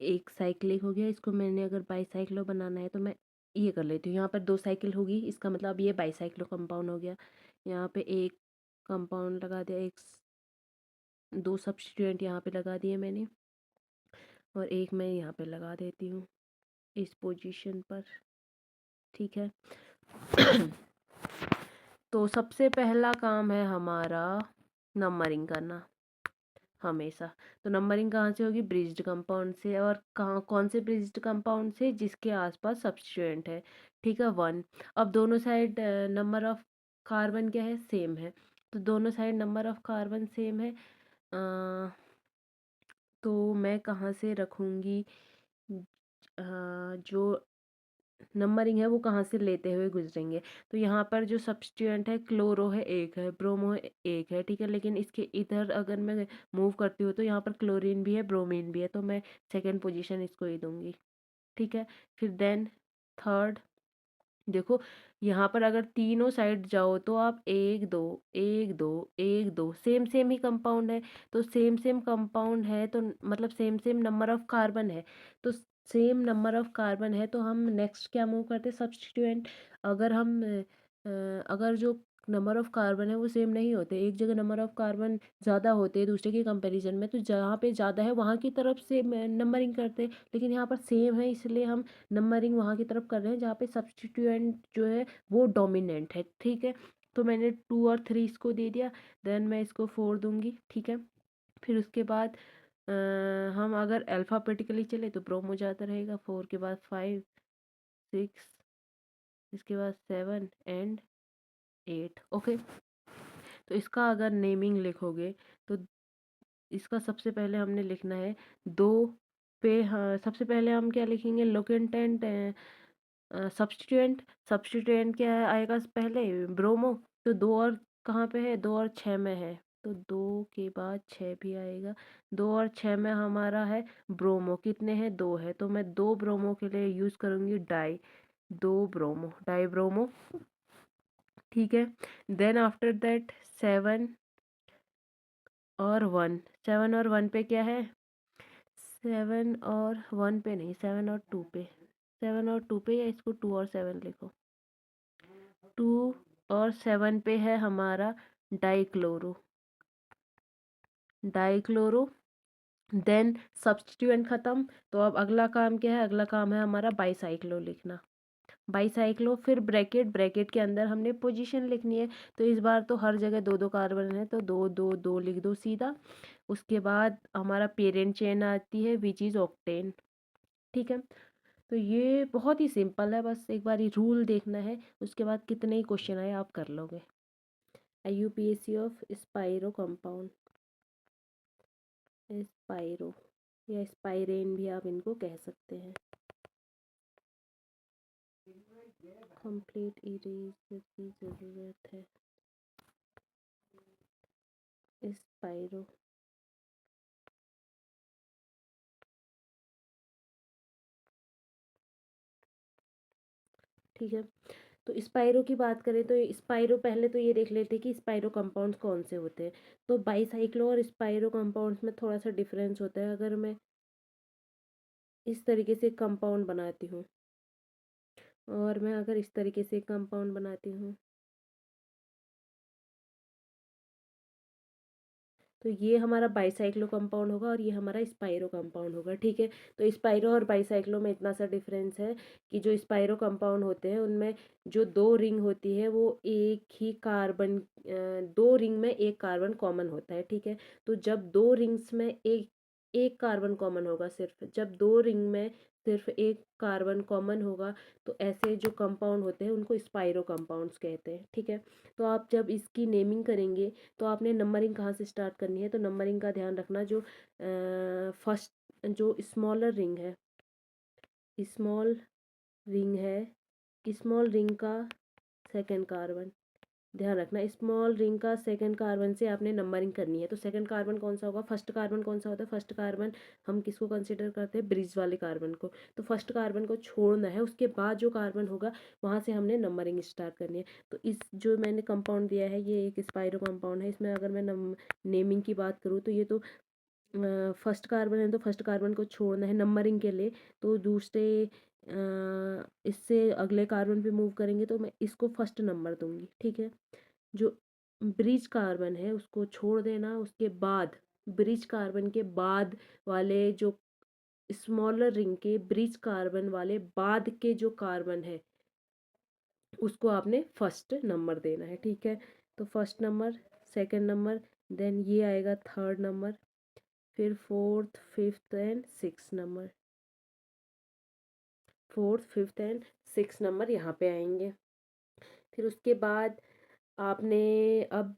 एक साइक्लिक हो गया, इसको मैंने अगर बाईसाइक्लो बनाना है तो मैं ये कर लेती हूँ। यहाँ पर 2 साइकिल होगी, इसका मतलब ये बाईसाइक्लो कंपाउंड हो गया। यहाँ पे एक कंपाउंड लगा दिया, 2 सब्स्टिट्यूएंट यहाँ पे लगा दिए मैंने, और एक मैं यहाँ पे लगा देती हूँ इस पोजीशन पर। ठीक है। तो सबसे पहला काम है हमारा नंबरिंग करना हमेशा। तो नंबरिंग कहाँ से होगी, ब्रिज्ड कंपाउंड से। और कहाँ, कौन से ब्रिज्ड कंपाउंड से, जिसके आसपास सब्स्टिट्यूएंट है। ठीक है, 1। अब दोनों साइड नंबर ऑफ कार्बन क्या है, सेम है। तो दोनों side number of carbon same है। तो मैं कहाँ से रखूँगी, जो नंबरिंग है वो कहाँ से लेते हुए गुजरेंगे। तो यहाँ पर जो सब्स्टिट्यूएंट है, क्लोरो है 1 है, ब्रोमो है 1 है। ठीक है, लेकिन इसके इधर अगर मैं मूव करती हूँ तो यहाँ पर क्लोरीन भी है, ब्रोमीन भी है, तो मैं सेकंड पोजीशन इसको ही दूंगी। ठीक है, फिर देन थर्ड। देखो, यहाँ पर अगर तीनों साइड जाओ तो आप 1 2 1 2 1 2, सेम सेम ही कंपाउंड है। तो सेम सेम कंपाउंड है तो मतलब same same number of carbon है। तो सेम नंबर ऑफ कार्बन है तो हम नेक्स्ट क्या मूव करते हैं, सब्स्टिट्यूएंट। अगर हम अगर जो नंबर ऑफ कार्बन है वो सेम नहीं होते, एक जगह नंबर ऑफ कार्बन ज़्यादा होते हैं दूसरे के कंपैरिजन में, तो जहाँ पे ज़्यादा है वहाँ की तरफ से नंबरिंग करते हैं। लेकिन यहाँ पर सेम है, इसलिए हम नंबरिंग वहाँ की तरफ कर रहे हैं जहाँ पे सब्स्टिट्यूएंट जो है वो डोमिनेंट है। ठीक है, तो मैंने 2 और 3 इसको दे दिया। देन मैं इसको 4 दूंगी। ठीक है, फिर उसके बाद हम अगर अल्फ़ाबेटिकली चले तो ब्रोमो जाता रहेगा, 4 के बाद 5 6, इसके बाद 7 एंड 8। ओके, तो इसका अगर नेमिंग लिखोगे तो इसका सबसे पहले हमने लिखना है 2 पे। हाँ, सबसे पहले हम क्या लिखेंगे, लोकेंट एंड सब्स्टिट्यूएंट। सब्स्टिट्यूएंट क्या आएगा पहले, ब्रोमो। तो 2 और कहाँ पे है, 2 और 6 में है, तो 2 के बाद 6 भी आएगा। 2 और 6 में हमारा है ब्रोमो, कितने हैं, 2 है, तो मैं 2 ब्रोमो के लिए यूज़ करूँगी डाई, 2 ब्रोमो, डाई ब्रोमो। ठीक है, देन आफ्टर दैट 7 और 1। 7 और 1 पे क्या है, 7 और 1 पे नहीं, 7 और 2 पे, 7 और 2 पे, या इसको 2 और 7 लिखो। 2 और 7 पे है हमारा डाइक्लोरो, डाइक्लोरो। देन सब्स्टिट्यूएंट ख़त्म। तो अब अगला काम क्या है, अगला काम है हमारा बाईसाइक्लो लिखना, बाईसाइक्लो। फिर ब्रैकेट, ब्रैकेट के अंदर हमने पोजीशन लिखनी है। तो इस बार तो हर जगह 2 2 कार्बन है, तो 2 2 2 लिख दो सीधा। उसके बाद हमारा पेरेंट चेन आती है विच इज़ ऑक्टेन। ठीक है, तो ये बहुत ही सिंपल है, बस एक बार ये रूल देखना है, उसके बाद कितने ही क्वेश्चन आए आप कर लोगे। IUPAC of spiro compound, spiro या स्पाइरेन भी आप इनको कह सकते हैं। कंप्लीट इरेजर की ज़रूरत है, स्पाइरो। ठीक है, तो स्पाइरो की बात करें तो स्पाइरो, पहले तो ये देख लेते हैं कि स्पाइरो कंपाउंड्स कौन से होते हैं। तो बाईसाइक्लो और स्पाइरो कंपाउंड्स में थोड़ा सा डिफरेंस होता है। अगर मैं इस तरीके से कंपाउंड बनाती हूँ, और मैं अगर इस तरीके से कंपाउंड बनाती हूँ तो ये हमारा बाईसाइक्लो कंपाउंड होगा और ये हमारा स्पाइरो कंपाउंड होगा। ठीक है, तो स्पाइरो और बाईसाइक्लो में इतना सा डिफरेंस है कि जो स्पाइरो कंपाउंड होते हैं उनमें जो दो रिंग होती है वो एक ही कार्बन, दो रिंग में एक कार्बन कॉमन होता है। ठीक है, तो जब दो रिंग्स में एक एक कार्बन कॉमन होगा, सिर्फ जब दो रिंग में सिर्फ एक कार्बन कॉमन होगा, तो ऐसे जो कंपाउंड होते हैं उनको स्पाइरो कंपाउंड्स कहते हैं। ठीक है, तो आप जब इसकी नेमिंग करेंगे तो आपने नंबरिंग कहाँ से स्टार्ट करनी है, तो नंबरिंग का ध्यान रखना, जो फर्स्ट जो स्मॉलर रिंग है, स्मॉल रिंग है, स्मॉल रिंग का सेकंड कार्बन, ध्यान रखना स्मॉल रिंग का सेकंड कार्बन से आपने नंबरिंग करनी है। तो सेकंड कार्बन कौन सा होगा, फर्स्ट कार्बन कौन सा होता है, फर्स्ट कार्बन हम किसको कंसिडर करते हैं, ब्रिज वाले कार्बन को। तो फर्स्ट कार्बन को छोड़ना है, उसके बाद जो कार्बन होगा वहाँ से हमने नंबरिंग स्टार्ट करनी है। तो इस जो मैंने कंपाउंड दिया है ये एक स्पाइरो कंपाउंड है। इसमें अगर मैं नेमिंग की बात करूँ तो ये तो फर्स्ट कार्बन है, तो फर्स्ट कार्बन को छोड़ना है नंबरिंग के लिए, तो दूसरे इससे अगले कार्बन पे मूव करेंगे तो मैं इसको फर्स्ट नंबर दूंगी। ठीक है, जो ब्रिज कार्बन है उसको छोड़ देना, उसके बाद ब्रिज कार्बन के बाद वाले जो स्मॉलर रिंग के ब्रिज कार्बन वाले बाद के जो कार्बन है उसको आपने फर्स्ट नंबर देना है। ठीक है, तो first number, second number, then ये आएगा थर्ड नंबर, फिर fourth fifth and six number, fourth fifth and six number यहाँ पे आएंगे। फिर उसके बाद आपने अब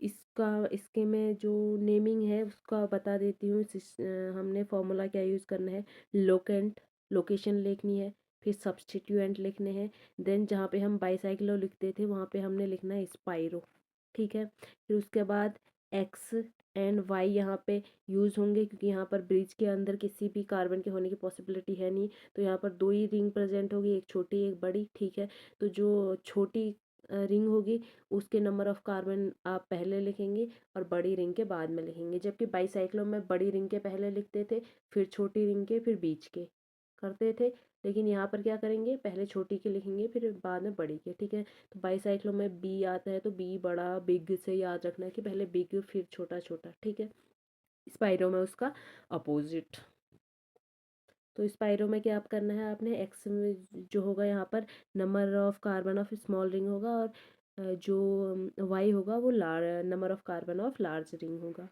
इसका इसके में जो नेमिंग है उसका बता देती हूँ। हमने फॉर्मूला क्या यूज़ करना है, लोकेंट, लोकेशन लिखनी है, फिर सब्स्टिट्यूएंट लिखने हैं, देन जहाँ पे हम बाईसाइक्लो लिखते थे वहाँ पे हमने लिखना है स्पाइरो। ठीक है, फिर उसके बाद एक्स एंड वाई यहाँ पे यूज़ होंगे क्योंकि यहाँ पर ब्रिज के अंदर किसी भी कार्बन के होने की पॉसिबिलिटी है नहीं, तो यहाँ पर दो ही रिंग प्रेजेंट होगी, एक छोटी एक बड़ी। ठीक है, तो जो छोटी रिंग होगी उसके नंबर ऑफ कार्बन आप पहले लिखेंगे और बड़ी रिंग के बाद में लिखेंगे, जबकि बाईसाइक्लो में बड़ी रिंग के पहले लिखते थे, फिर छोटी रिंग के, फिर बीच के करते थे। लेकिन यहाँ पर क्या करेंगे, पहले छोटी के लिखेंगे फिर बाद में बड़ी के। ठीक है, तो बाईसाइक्लो में बी आता है तो बी बड़ा, बिग से याद रखना है कि पहले बिग फिर छोटा छोटा। ठीक है, स्पाइरो में उसका अपोजिट। तो स्पाइरो में क्या आप करना है, आपने एक्स में जो होगा यहाँ पर number of carbon of small ring होगा, और जो वाई होगा वो number of carbon of large ring होगा।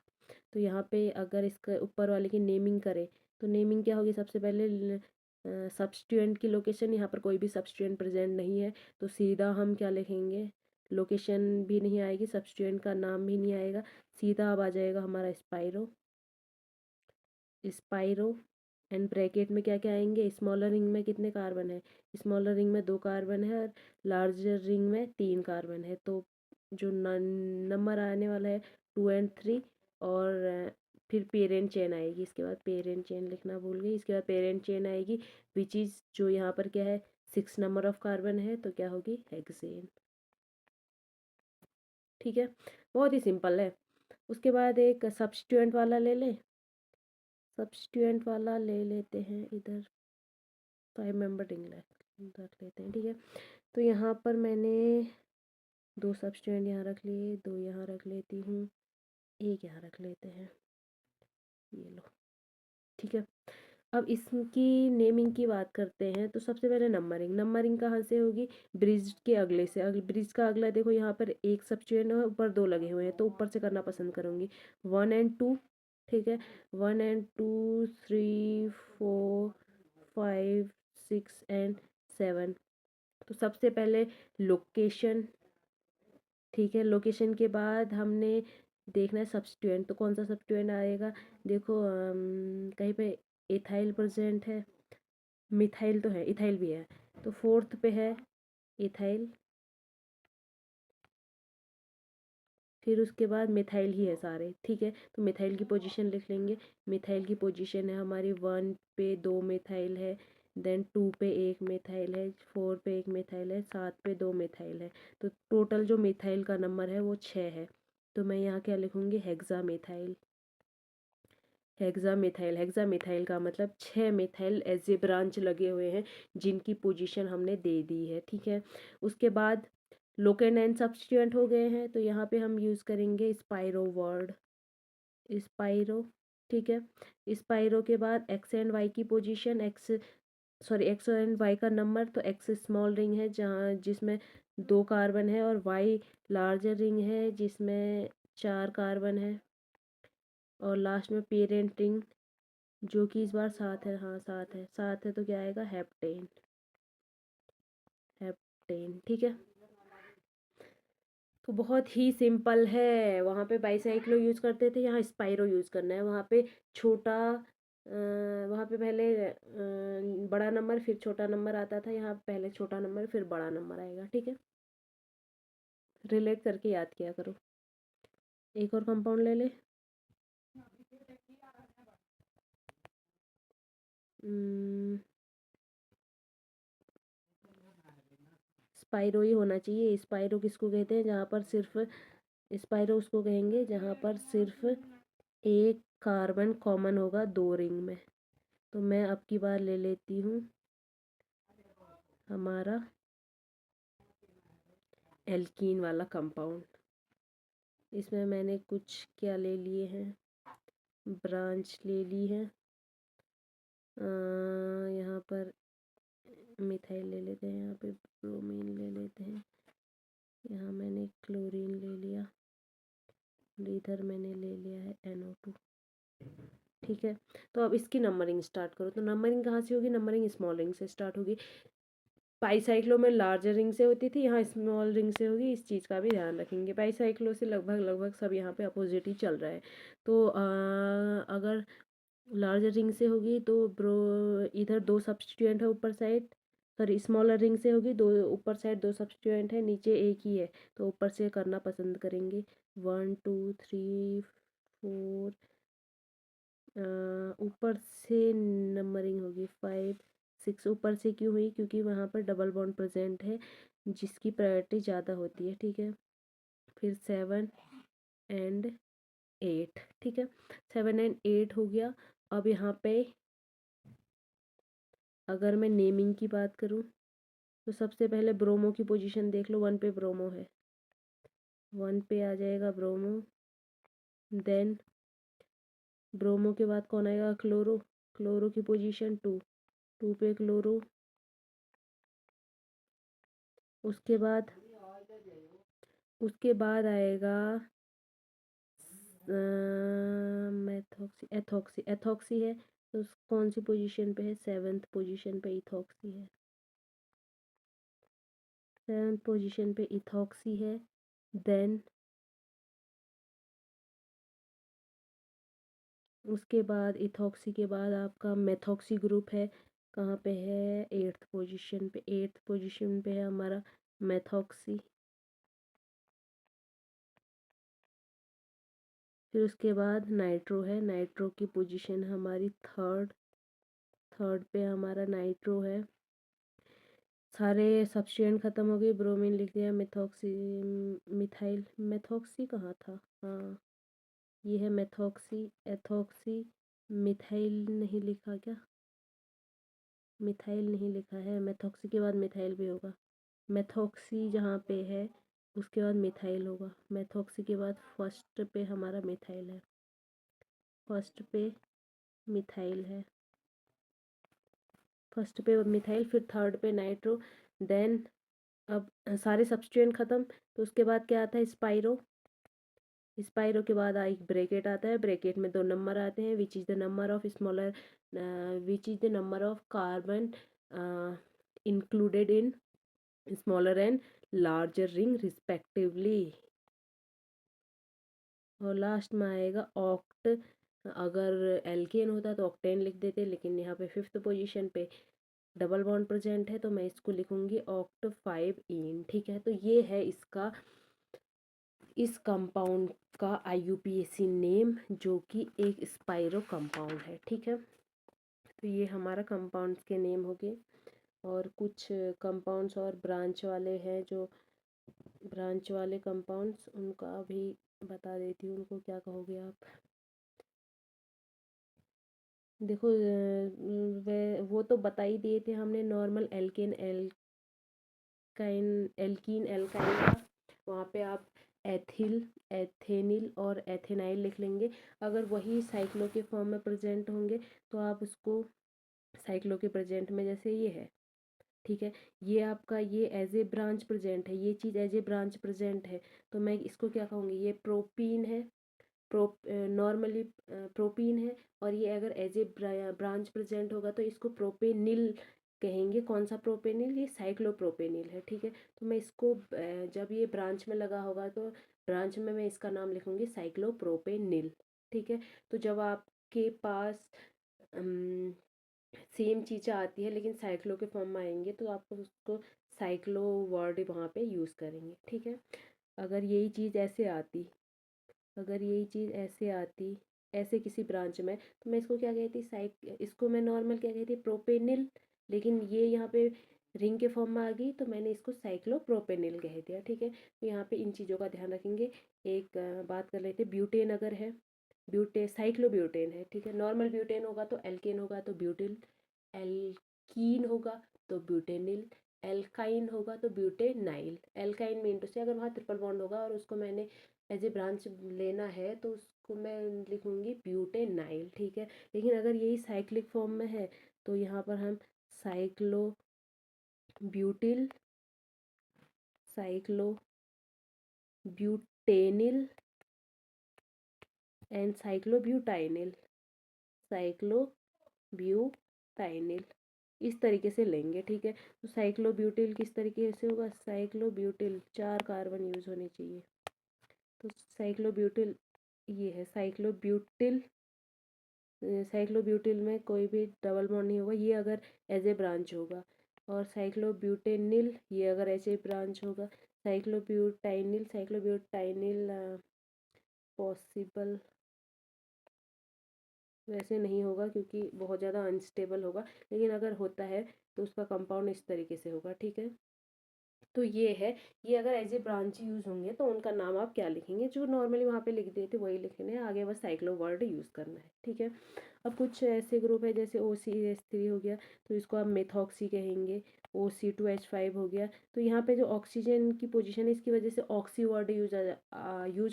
तो यहाँ पे अगर इसके ऊपर वाले की नेमिंग करें तो नेमिंग क्या होगी, सबसे पहले सब्स्टिट्यूएंट की लोकेशन, यहाँ पर कोई भी सब्स्टिट्यूएंट प्रेजेंट नहीं है तो सीधा हम क्या लिखेंगे, लोकेशन भी नहीं आएगी, सब्स्टिट्यूएंट का नाम भी नहीं आएगा, सीधा अब आ जाएगा हमारा स्पाइरो, स्पाइरो एंड ब्रैकेट में क्या क्या आएंगे, स्मॉलर रिंग में कितने कार्बन है, स्मॉलर रिंग में दो कार्बन है और लार्जर रिंग में तीन कार्बन है, तो जो नंबर आने वाला है टू एंड थ्री। और फिर पेरेंट चेन आएगी, इसके बाद पेरेंट चेन लिखना भूल गई, इसके बाद पेरेंट चेन आएगी विच इज़ जो यहाँ पर क्या है सिक्स नंबर ऑफ कार्बन है तो क्या होगी हेक्सेन। ठीक है, बहुत ही सिंपल है। उसके बाद एक सब्स्टिट्यूएंट वाला ले लें, सब्स्टिट्यूएंट वाला ले लेते हैं इधर, 5 मेंबर रिंग रख लेते हैं। ठीक है, तो यहाँ पर मैंने दो सब्स्टिट्यूएंट यहाँ रख लिए, दो यहाँ रख लेती हूँ, एक यहाँ रख लेते हैं, ये लो। ठीक है, अब इसकी नेमिंग की बात करते हैं तो सबसे पहले नंबरिंग, नंबरिंग कहाँ से होगी, ब्रिज के अगले से। अगले ब्रिज का अगला देखो यहाँ पर एक सब्स्टिट्यूएंट है, ऊपर दो लगे हुए हैं तो ऊपर से करना पसंद करूँगी, 1 and 2। ठीक है, 1 and 2, 3, 4, 5, 6 and 7। तो सबसे पहले लोकेशन। ठीक है, लोकेशन के बाद हमने देखना है सब्स्टिट्यूएंट, तो कौन सा सब्स्टिट्यूएंट आएगा, देखो कहीं पे इथाइल प्रेजेंट है, मिथाइल तो है, इथाइल भी है, तो फोर्थ पे है इथाइल, फिर उसके बाद मिथाइल ही है सारे। ठीक है, तो मिथाइल की पोजीशन लिख लेंगे, मिथाइल की पोजीशन है हमारी 1 पे दो मिथाइल है, देन 2 पे एक मिथाइल है, 4 पे एक मिथाइल है, 7 पे दो मिथाइल है, तो टोटल जो मिथाइल का नंबर है वो 6 है। तो मैं यहाँ क्या लिखूँगी, हेक्सा मिथाइल, हेक्सामिथाइल का मतलब 6 मिथाइल एज ए ब्रांच लगे हुए हैं जिनकी पोजीशन हमने दे दी है, ठीक है। उसके बाद लोकेंड एंड सब्स्टिट्यूएंट हो गए हैं, तो यहाँ पे हम यूज़ करेंगे स्पाइरो वर्ड, स्पाइरो, ठीक है। स्पाइरो के बाद एक्स एंड वाई की पोजीशन, एक्स एंड वाई का नंबर, तो एक्स स्मॉल रिंग है जहाँ जिसमें 2 कार्बन है, और वाई लार्जर रिंग है जिसमें 4 कार्बन है, और लास्ट में पेरेंट रिंग जो कि इस बार 7 है, हाँ 7 है, 7 है, तो क्या आएगा हेप्टेन, हेप्टेन, ठीक है। तो बहुत ही सिंपल है, वहाँ पे बाईसाइक्लो यूज़ करते थे, यहाँ स्पाइरो यूज़ करना है। वहाँ पे छोटा वहाँ पे पहले बड़ा नंबर फिर छोटा नंबर आता था, यहाँ पहले छोटा नंबर फिर बड़ा नंबर आएगा, ठीक है। रिलेट करके याद किया करो। एक और कंपाउंड ले ले, स्पाइरो ही होना चाहिए। स्पाइरो किसको कहते हैं, जहाँ पर सिर्फ, स्पाइरो उसको कहेंगे जहाँ पर सिर्फ एक कार्बन कॉमन होगा 2 रिंग में। तो मैं अब की बार ले लेती हूँ हमारा एल्कीन वाला कंपाउंड। इसमें मैंने कुछ क्या ले लिए हैं, ब्रांच ले ली है। यहाँ पर मिथाइल ले लेते हैं, यहाँ पे ब्रोमीन ले लेते हैं, यहाँ मैंने क्लोरीन ले लिया, इधर मैंने ले लिया है NO2, ठीक है। तो अब इसकी नंबरिंग स्टार्ट करो। तो नंबरिंग कहाँ से होगी, नंबरिंग स्मॉल रिंग से स्टार्ट होगी। बाईसाइक्लो में लार्जर रिंग से होती थी, यहाँ स्मॉल रिंग से होगी, इस चीज़ का भी ध्यान रखेंगे। बाईसाइक्लो से लगभग लगभग सब यहाँ पे अपोजिट ही चल रहा है। तो अगर लार्जर रिंग से होगी तो ब्रो इधर 2 सब्स्टिट्यूएंट है ऊपर साइड, सॉरी स्मॉलर रिंग से होगी, 2 ऊपर साइड 2 सब्स्टिट्यूएंट है, नीचे एक ही है, तो ऊपर से करना पसंद करेंगे। 1 2 3 4, ऊपर से नंबरिंग होगी 5 6। ऊपर से क्यों हुई, क्योंकि वहाँ पर डबल बॉन्ड प्रेजेंट है जिसकी प्रायोरिटी ज़्यादा होती है, ठीक है। फिर 7 एंड 8, ठीक है, 7 एंड 8 हो गया। अब यहाँ पे अगर मैं नेमिंग की बात करूँ तो सबसे पहले ब्रोमो की पोजीशन देख लो, 1 पे ब्रोमो है, 1 पे आ जाएगा ब्रोमो। देन ब्रोमो के बाद कौन आएगा, क्लोरो, क्लोरो की पोजीशन 2, 2 पे क्लोरो। उसके बाद आएगा मेथॉक्सी, एथॉक्सी, एथॉक्सी है, तो कौन सी पोजीशन पे है, 7th पोजीशन पे इथॉक्सी है, 7th पोजीशन पे इथॉक्सी है। देन उसके बाद इथॉक्सी के बाद आपका मेथॉक्सी ग्रुप है, कहाँ पे है, 8th पोजीशन पे, 8th पोजीशन पे है हमारा मेथॉक्सी। फिर उसके बाद नाइट्रो है, नाइट्रो की पोजीशन हमारी थर्ड, थर्ड पे हमारा नाइट्रो है। सारे सब्स्टिट्यूएंट ख़त्म हो गए, ब्रोमीन लिख दिया, मेथॉक्सी, मिथाइल, मेथॉक्सी कहाँ था, हाँ ये है मेथॉक्सी, एथॉक्सी, मिथाइल नहीं लिखा क्या, मिथाइल नहीं लिखा है, मेथॉक्सी के बाद मिथाइल भी होगा, मेथॉक्सी जहाँ पे है उसके बाद मिथाइल होगा, मेथॉक्सी के बाद फर्स्ट पे हमारा मिथाइल है, फर्स्ट पे मिथाइल है, फर्स्ट पे मिथाइल, फिर थर्ड पे नाइट्रो। देन अब सारे सब्स्टिट्यूएंट ख़त्म, तो उसके बाद क्या आता है, स्पाइरो, स्पाइरो के बाद एक ब्रैकेट आता है, ब्रैकेट में 2 नंबर आते हैं, which is the number of smaller, which is the number of carbon included in smaller and larger ring respectively. और लास्ट में आएगा ऑक्ट, अगर एल्केन होता तो ऑक्टेन लिख देते, लेकिन यहाँ पे 5th पोजीशन पे डबल बॉन्ड प्रेजेंट है, तो मैं इसको लिखूँगी ऑक्ट 5 इन, ठीक है। तो ये है इसका, इस कंपाउंड का IUPAC नेम, जो कि एक स्पाइरो कंपाउंड है, ठीक है। तो ये हमारा कंपाउंड्स के नेम हो गए, और कुछ कंपाउंड्स और ब्रांच वाले हैं, जो ब्रांच वाले कंपाउंड्स उनका भी बता देती हूँ, उनको क्या कहोगे आप, देखो वो तो बता ही दिए थे हमने, नॉर्मल एल्केन एल्कीन एल्काइन का। वहाँ पे आप एथिल, एथेनिल और एथेनाइल लिख लेंगे। अगर वही साइक्लो के फॉर्म में प्रेजेंट होंगे तो आप उसको साइक्लो के प्रेजेंट में, जैसे ये है, ठीक है, ये आपका ये एज ए ब्रांच प्रेजेंट है, ये चीज़ एज ए ब्रांच प्रेजेंट है, तो मैं इसको क्या कहूँगी, ये प्रोपीन है, नॉर्मली प्रोपीन है। और ये अगर एज ए ब्रांच प्रेजेंट होगा तो इसको प्रोपेनिल कहेंगे। कौन सा प्रोपेनिल, ये साइक्लोप्रोपेनिल है, ठीक है। तो मैं इसको जब ये ब्रांच में लगा होगा तो ब्रांच में मैं इसका नाम लिखूंगी साइक्लोप्रोपेनिल, ठीक है। तो जब आपके पास सेम चीज़ें आती है लेकिन साइक्लो के फॉर्म में आएंगे तो आप उसको साइक्लो वर्ड वहाँ पे यूज़ करेंगे, ठीक है। अगर यही चीज़ ऐसे आती, अगर यही चीज़ ऐसे आती ऐसे किसी ब्रांच में, तो मैं इसको क्या कहती, इसको मैं नॉर्मल क्या कहती, प्रोपेनिल। लेकिन ये यहाँ पे रिंग के फॉर्म में आ गई तो मैंने इसको साइक्लोप्रोपेनिल कह दिया, ठीक है। तो यहाँ पे इन चीज़ों का ध्यान रखेंगे। एक बात कर लेते, ब्यूटेन अगर है, साइक्लोब्यूटेन है, ठीक है। नॉर्मल ब्यूटेन होगा तो एल्केन होगा तो ब्यूटिल, एल्कीन होगा तो ब्यूटेनिल, एल्काइन होगा तो ब्यूटेनाइल। एल्काइन मीन टू से अगर वहाँ ट्रिपल बॉन्ड होगा और उसको मैंने एज ए ब्रांच लेना है तो उसको मैं लिखूँगी ब्यूटेनाइल, ठीक है। लेकिन अगर यही साइक्लिक फॉर्म में है तो यहाँ पर हम साइक्लो ब्यूटिल, साइक्लो ब्यूटेनिल एंड साइक्लोब्यूटाइनिल, साइक्लोब्यूटाइनिल, इस तरीके से लेंगे, ठीक है। तो साइक्लोब्यूटिल किस तरीके से होगा, साइक्लोब्यूटिल 4 कार्बन यूज होने चाहिए, तो साइक्लोब्यूटिल ये है साइक्लोब्यूटिल। साइक्लोब्यूटिल में कोई भी डबल बॉन्ड नहीं होगा, ये अगर एज ए ब्रांच होगा। और साइक्लोब्यूटेनिल ये अगर एज ए ब्रांच होगा। साइक्लोब्यूटाइनिल, साइक्लोब्यूटाइनिल पॉसिबल वैसे नहीं होगा क्योंकि बहुत ज़्यादा अनस्टेबल होगा, लेकिन अगर होता है तो उसका कंपाउंड इस तरीके से होगा, ठीक है। तो ये है, ये अगर एज ए ब्रांच यूज़ होंगे तो उनका नाम आप क्या लिखेंगे, जो नॉर्मली वहाँ पे लिख दिए थे वही लिखने हैं, आगे बस साइक्लो वर्ड यूज़ करना है, ठीक है। अब कुछ ऐसे ग्रुप है जैसे OCH3 हो गया तो इसको आप मेथॉक्सी कहेंगे। OC2H5 हो गया, तो यहाँ पे जो ऑक्सीजन की पोजीशन है इसकी वजह से ऑक्सी वर्ड यूज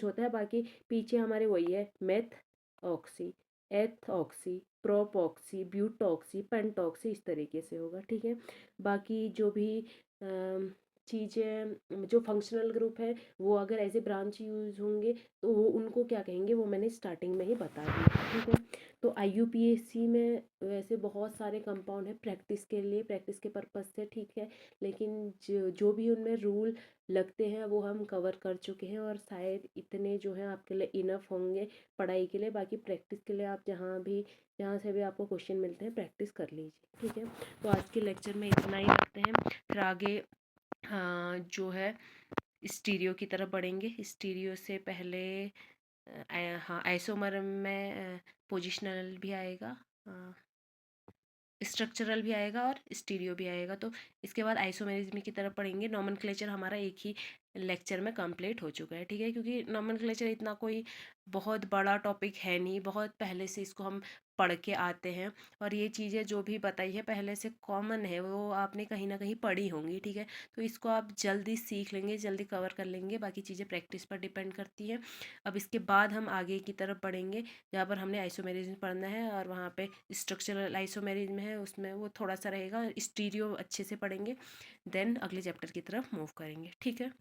होता है। बाकी पीछे हमारे वही है, मेथ ऑक्सी, एथ ऑक्सी, प्रोप ऑक्सी, ब्यूटॉक्सी, पेंटॉक्सी, इस तरीके से होगा, ठीक है। बाकी जो भी चीज़ें जो फंक्शनल ग्रुप है वो अगर एज ए ब्रांच यूज होंगे तो वो उनको क्या कहेंगे वो मैंने स्टार्टिंग में ही बता दिया, ठीक है। तो IUPAC में वैसे बहुत सारे कंपाउंड है प्रैक्टिस के लिए, प्रैक्टिस के पर्पज़ से, ठीक है। लेकिन जो भी उनमें रूल लगते हैं वो हम कवर कर चुके हैं और शायद इतने जो हैं आपके लिए इनफ होंगे पढ़ाई के लिए। बाकी प्रैक्टिस के लिए आप जहाँ से भी आपको क्वेश्चन मिलते हैं प्रैक्टिस कर लीजिए, ठीक है। तो आज के लेक्चर में इतना ही रखते हैं, फिर आगे जो है स्टीरियो की तरफ बढ़ेंगे। स्टीरियो से पहले हाँ आइसोमर में पोजिशनल भी आएगा, स्ट्रक्चरल भी आएगा और स्टीरियो भी आएगा। तो इसके बाद आइसोमेरिज्म की तरफ पढ़ेंगे। नॉमेनक्लेचर हमारा एक ही लेक्चर में कंप्लीट हो चुका है, ठीक है, क्योंकि नॉमेनक्लेचर इतना कोई बहुत बड़ा टॉपिक है नहीं, बहुत पहले से इसको हम पढ़ के आते हैं और ये चीज़ें जो भी बताई है पहले से कॉमन है, वो आपने कहीं ना कहीं पढ़ी होंगी, ठीक है। तो इसको आप जल्दी सीख लेंगे, जल्दी कवर कर लेंगे, बाकी चीज़ें प्रैक्टिस पर डिपेंड करती है। अब इसके बाद हम आगे की तरफ बढ़ेंगे जहाँ पर हमने आइसोमेरिज्म पढ़ना है और वहाँ पे स्ट्रक्चरल आइसोमेरिज्म है, उसमें वो थोड़ा सा रहेगा, स्टीरियो अच्छे से पढ़ेंगे, देन अगले चैप्टर की तरफ मूव करेंगे, ठीक है।